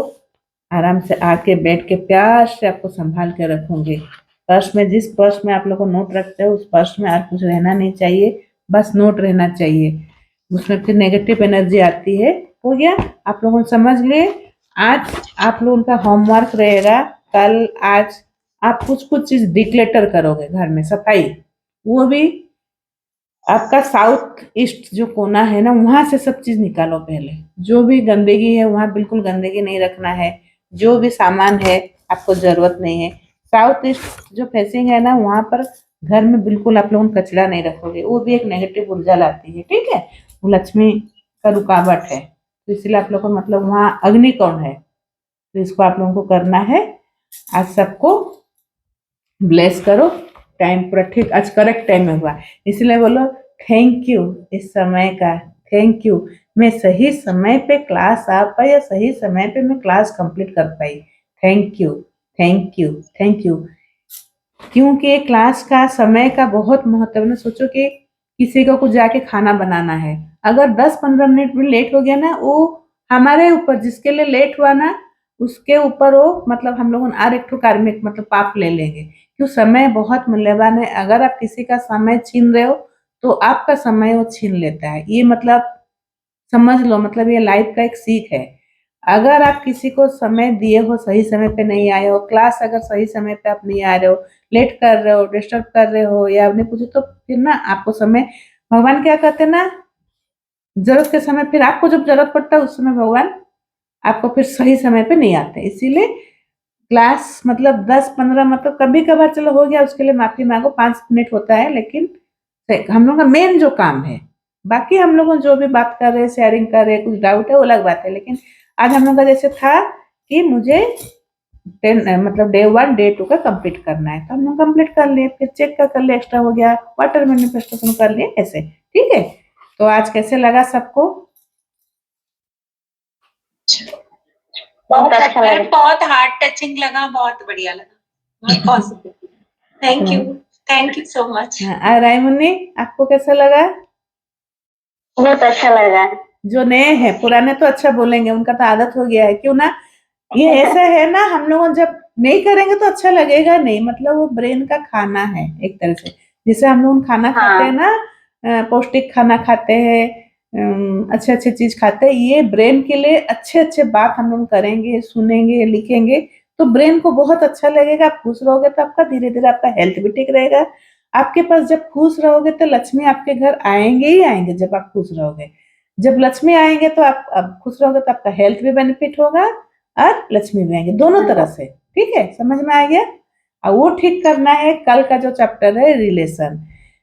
आराम से आके बैठ के प्यार से आपको संभाल के रखूंगी। पर्स में, जिस पर्स में आप लोग को नोट रखते हो उस पर्स में और कुछ रहना नहीं चाहिए, बस नोट रहना चाहिए, उसमें फिर नेगेटिव एनर्जी आती है। हो गया, आप लोगों समझ लिए। आज आप लोगों का होमवर्क रहेगा, कल आज आप कुछ कुछ चीज डिक्लेटर करोगे घर में, सफाई, वो भी आपका साउथ ईस्ट जो कोना है ना वहां से सब चीज निकालो पहले, जो भी गंदगी है वहां बिल्कुल गंदगी नहीं रखना है, जो भी सामान है आपको जरूरत नहीं है। साउथ ईस्ट जो फेसिंग है ना वहां पर घर में बिल्कुल आप लोग कचरा नहीं रखोगे, वो भी एक नेगेटिव ऊर्जा लाती है, ठीक है। वो लक्ष्मी का रुकावट है, तो इसलिए आप लोग को मतलब वहाँ अग्निकोण है, तो इसको आप लोगों को करना है। आज सबको ब्लेस करो, टाइम पूरा ठीक, आज करेक्ट टाइम में हुआ, इसलिए बोलो थैंक यू इस समय का, थैंक यू, मैं सही समय पे क्लास आ पाई या सही समय पे मैं क्लास कंप्लीट कर पाई, thank you thank you thank you. क्योंकि क्लास का समय का बहुत महत्व है। सोचो कि किसी को कुछ जाके खाना बनाना है, अगर 10-15 मिनट भी लेट हो गया ना, वो हमारे ऊपर, जिसके लिए लेट हुआ ना उसके ऊपर वो मतलब हम लोग और एक कार्मिक मतलब पाप ले लेंगे, क्यों समय बहुत मूल्यवान है। अगर आप किसी का समय छीन रहे हो तो आपका समय वो छीन लेता है, ये मतलब समझ लो, मतलब ये लाइफ का एक सीख है। अगर आप किसी को समय दिए हो, सही समय पे नहीं आए हो, क्लास अगर सही समय पे आप नहीं आ रहे हो, लेट कर रहे हो, डिस्टर्ब कर रहे हो या आपने पूछे, तो फिर ना आपको समय, भगवान क्या कहते हैं ना, जरूरत के समय, फिर आपको जब जरूरत पड़ता है उस समय भगवान आपको फिर सही समय पे नहीं आते। इसीलिए क्लास मतलब 10-15 मतलब कभी कभार चलो हो गया, उसके लिए माफी मांगो, 5 मिनट होता है, लेकिन हम लोग का मेन जो काम है, बाकी हम लोग जो भी बात कर रहे हैं, शेयरिंग कर रहे हैं, कुछ डाउट है वो अलग बात है, लेकिन आज हम लोग का जैसे था कि मुझे 10 मतलब डे 1 डे 2 का कंप्लीट करना है, तो हम लोग कंप्लीट कर लिए, फिर चेक कर लिए, एक्स्ट्रा हो गया, वाटर मैनिफेस्टेशन कर लिए, ऐसे ठीक है। तो आज कैसे लगा सबको? बहुत अच्छा लगा। बहुत हार्ट टचिंग लगा, बहुत बढ़िया लगा, बहुत positive. Thank you so much. Raimunni, आपको कैसा लगा? बहुत अच्छा लगा। जो नए हैं, पुराने तो अच्छा बोलेंगे, उनका तो आदत हो गया है, क्यों ना, ये ऐसा है ना, हम लोग जब नहीं करेंगे तो अच्छा लगेगा नहीं, मतलब वो ब्रेन का खाना है एक तरह से, जैसे हम लोग खाना खाते हैं ना, पौष्टिक खाना खाते हैं, अच्छे अच्छे चीज खाते हैं, ये ब्रेन के लिए अच्छे अच्छे बात हम लोग करेंगे, सुनेंगे, लिखेंगे, तो ब्रेन को बहुत अच्छा लगेगा। आप खुश रहोगे तो आपका धीरे धीरे आपका हेल्थ भी ठीक रहेगा। आपके पास जब खुश रहोगे तो लक्ष्मी आपके घर आएंगे ही आएंगे। जब आप खुश रहोगे, जब लक्ष्मी आएंगे तो आप खुश रहोगे तो आपका हेल्थ भी बेनिफिट होगा और लक्ष्मी भी आएंगे, दोनों तरह से, ठीक है, समझ में आ गया। और वो ठीक करना है। कल का जो चैप्टर है रिलेशन,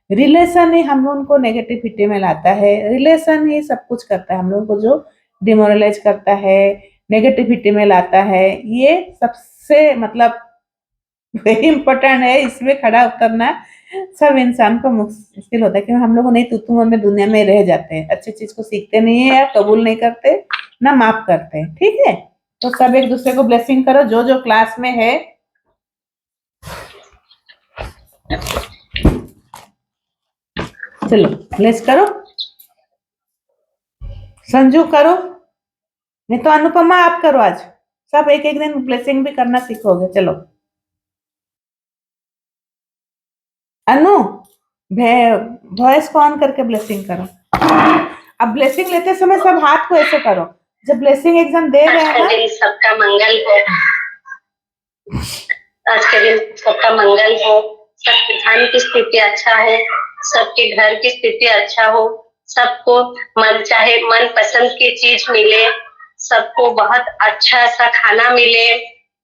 रिलेशन ही हम लोगों को नेगेटिविटी में लाता है, रिलेशन ही सब कुछ करता है हम लोगों को, जो डिमोरलाइज करता है, नेगेटिविटी में लाता है, ये सबसे मतलब वेरी इंपॉर्टेंट है। इसमें खड़ा उतरना सब इंसान को मुश्किल होता है, क्योंकि हम लोग नहीं तू में दुनिया में रह जाते हैं, अच्छी चीज को सीखते नहीं है, या कबूल नहीं करते, ना माफ करते हैं, ठीक है। तो सब एक दूसरे को ब्लेसिंग करो, जो जो क्लास में है। चलो ब्लेस करो, संजू करो, नहीं तो अनुपमा आप करो, आज सब एक एक दिन ब्लेसिंग भी करना सीखोगे। चलो अनु, वॉइस को ऑन करके ब्लेसिंग करो। अब ब्लेसिंग लेते समय सब हाथ को ऐसे करो, जब ब्लेसिंग एग्जाम दे रहे हैं ना, सबका मंगल हो, आज के दिन सबका मंगल हो, सबके धन की स्थिति अच्छा हो, सबके घर की स्थिति अच्छा हो, सबको मन चाहे मन पसंद की चीज मिले, सबको बहुत अच्छा सा खाना मिले,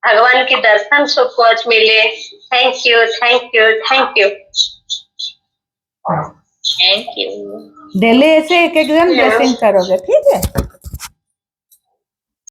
भगवान के दर्शन सबको आज मिले। Thank you thank you thank you thank you. Daily ऐसे एक एक दिन ब्लेसिंग करोगे, ठीक है।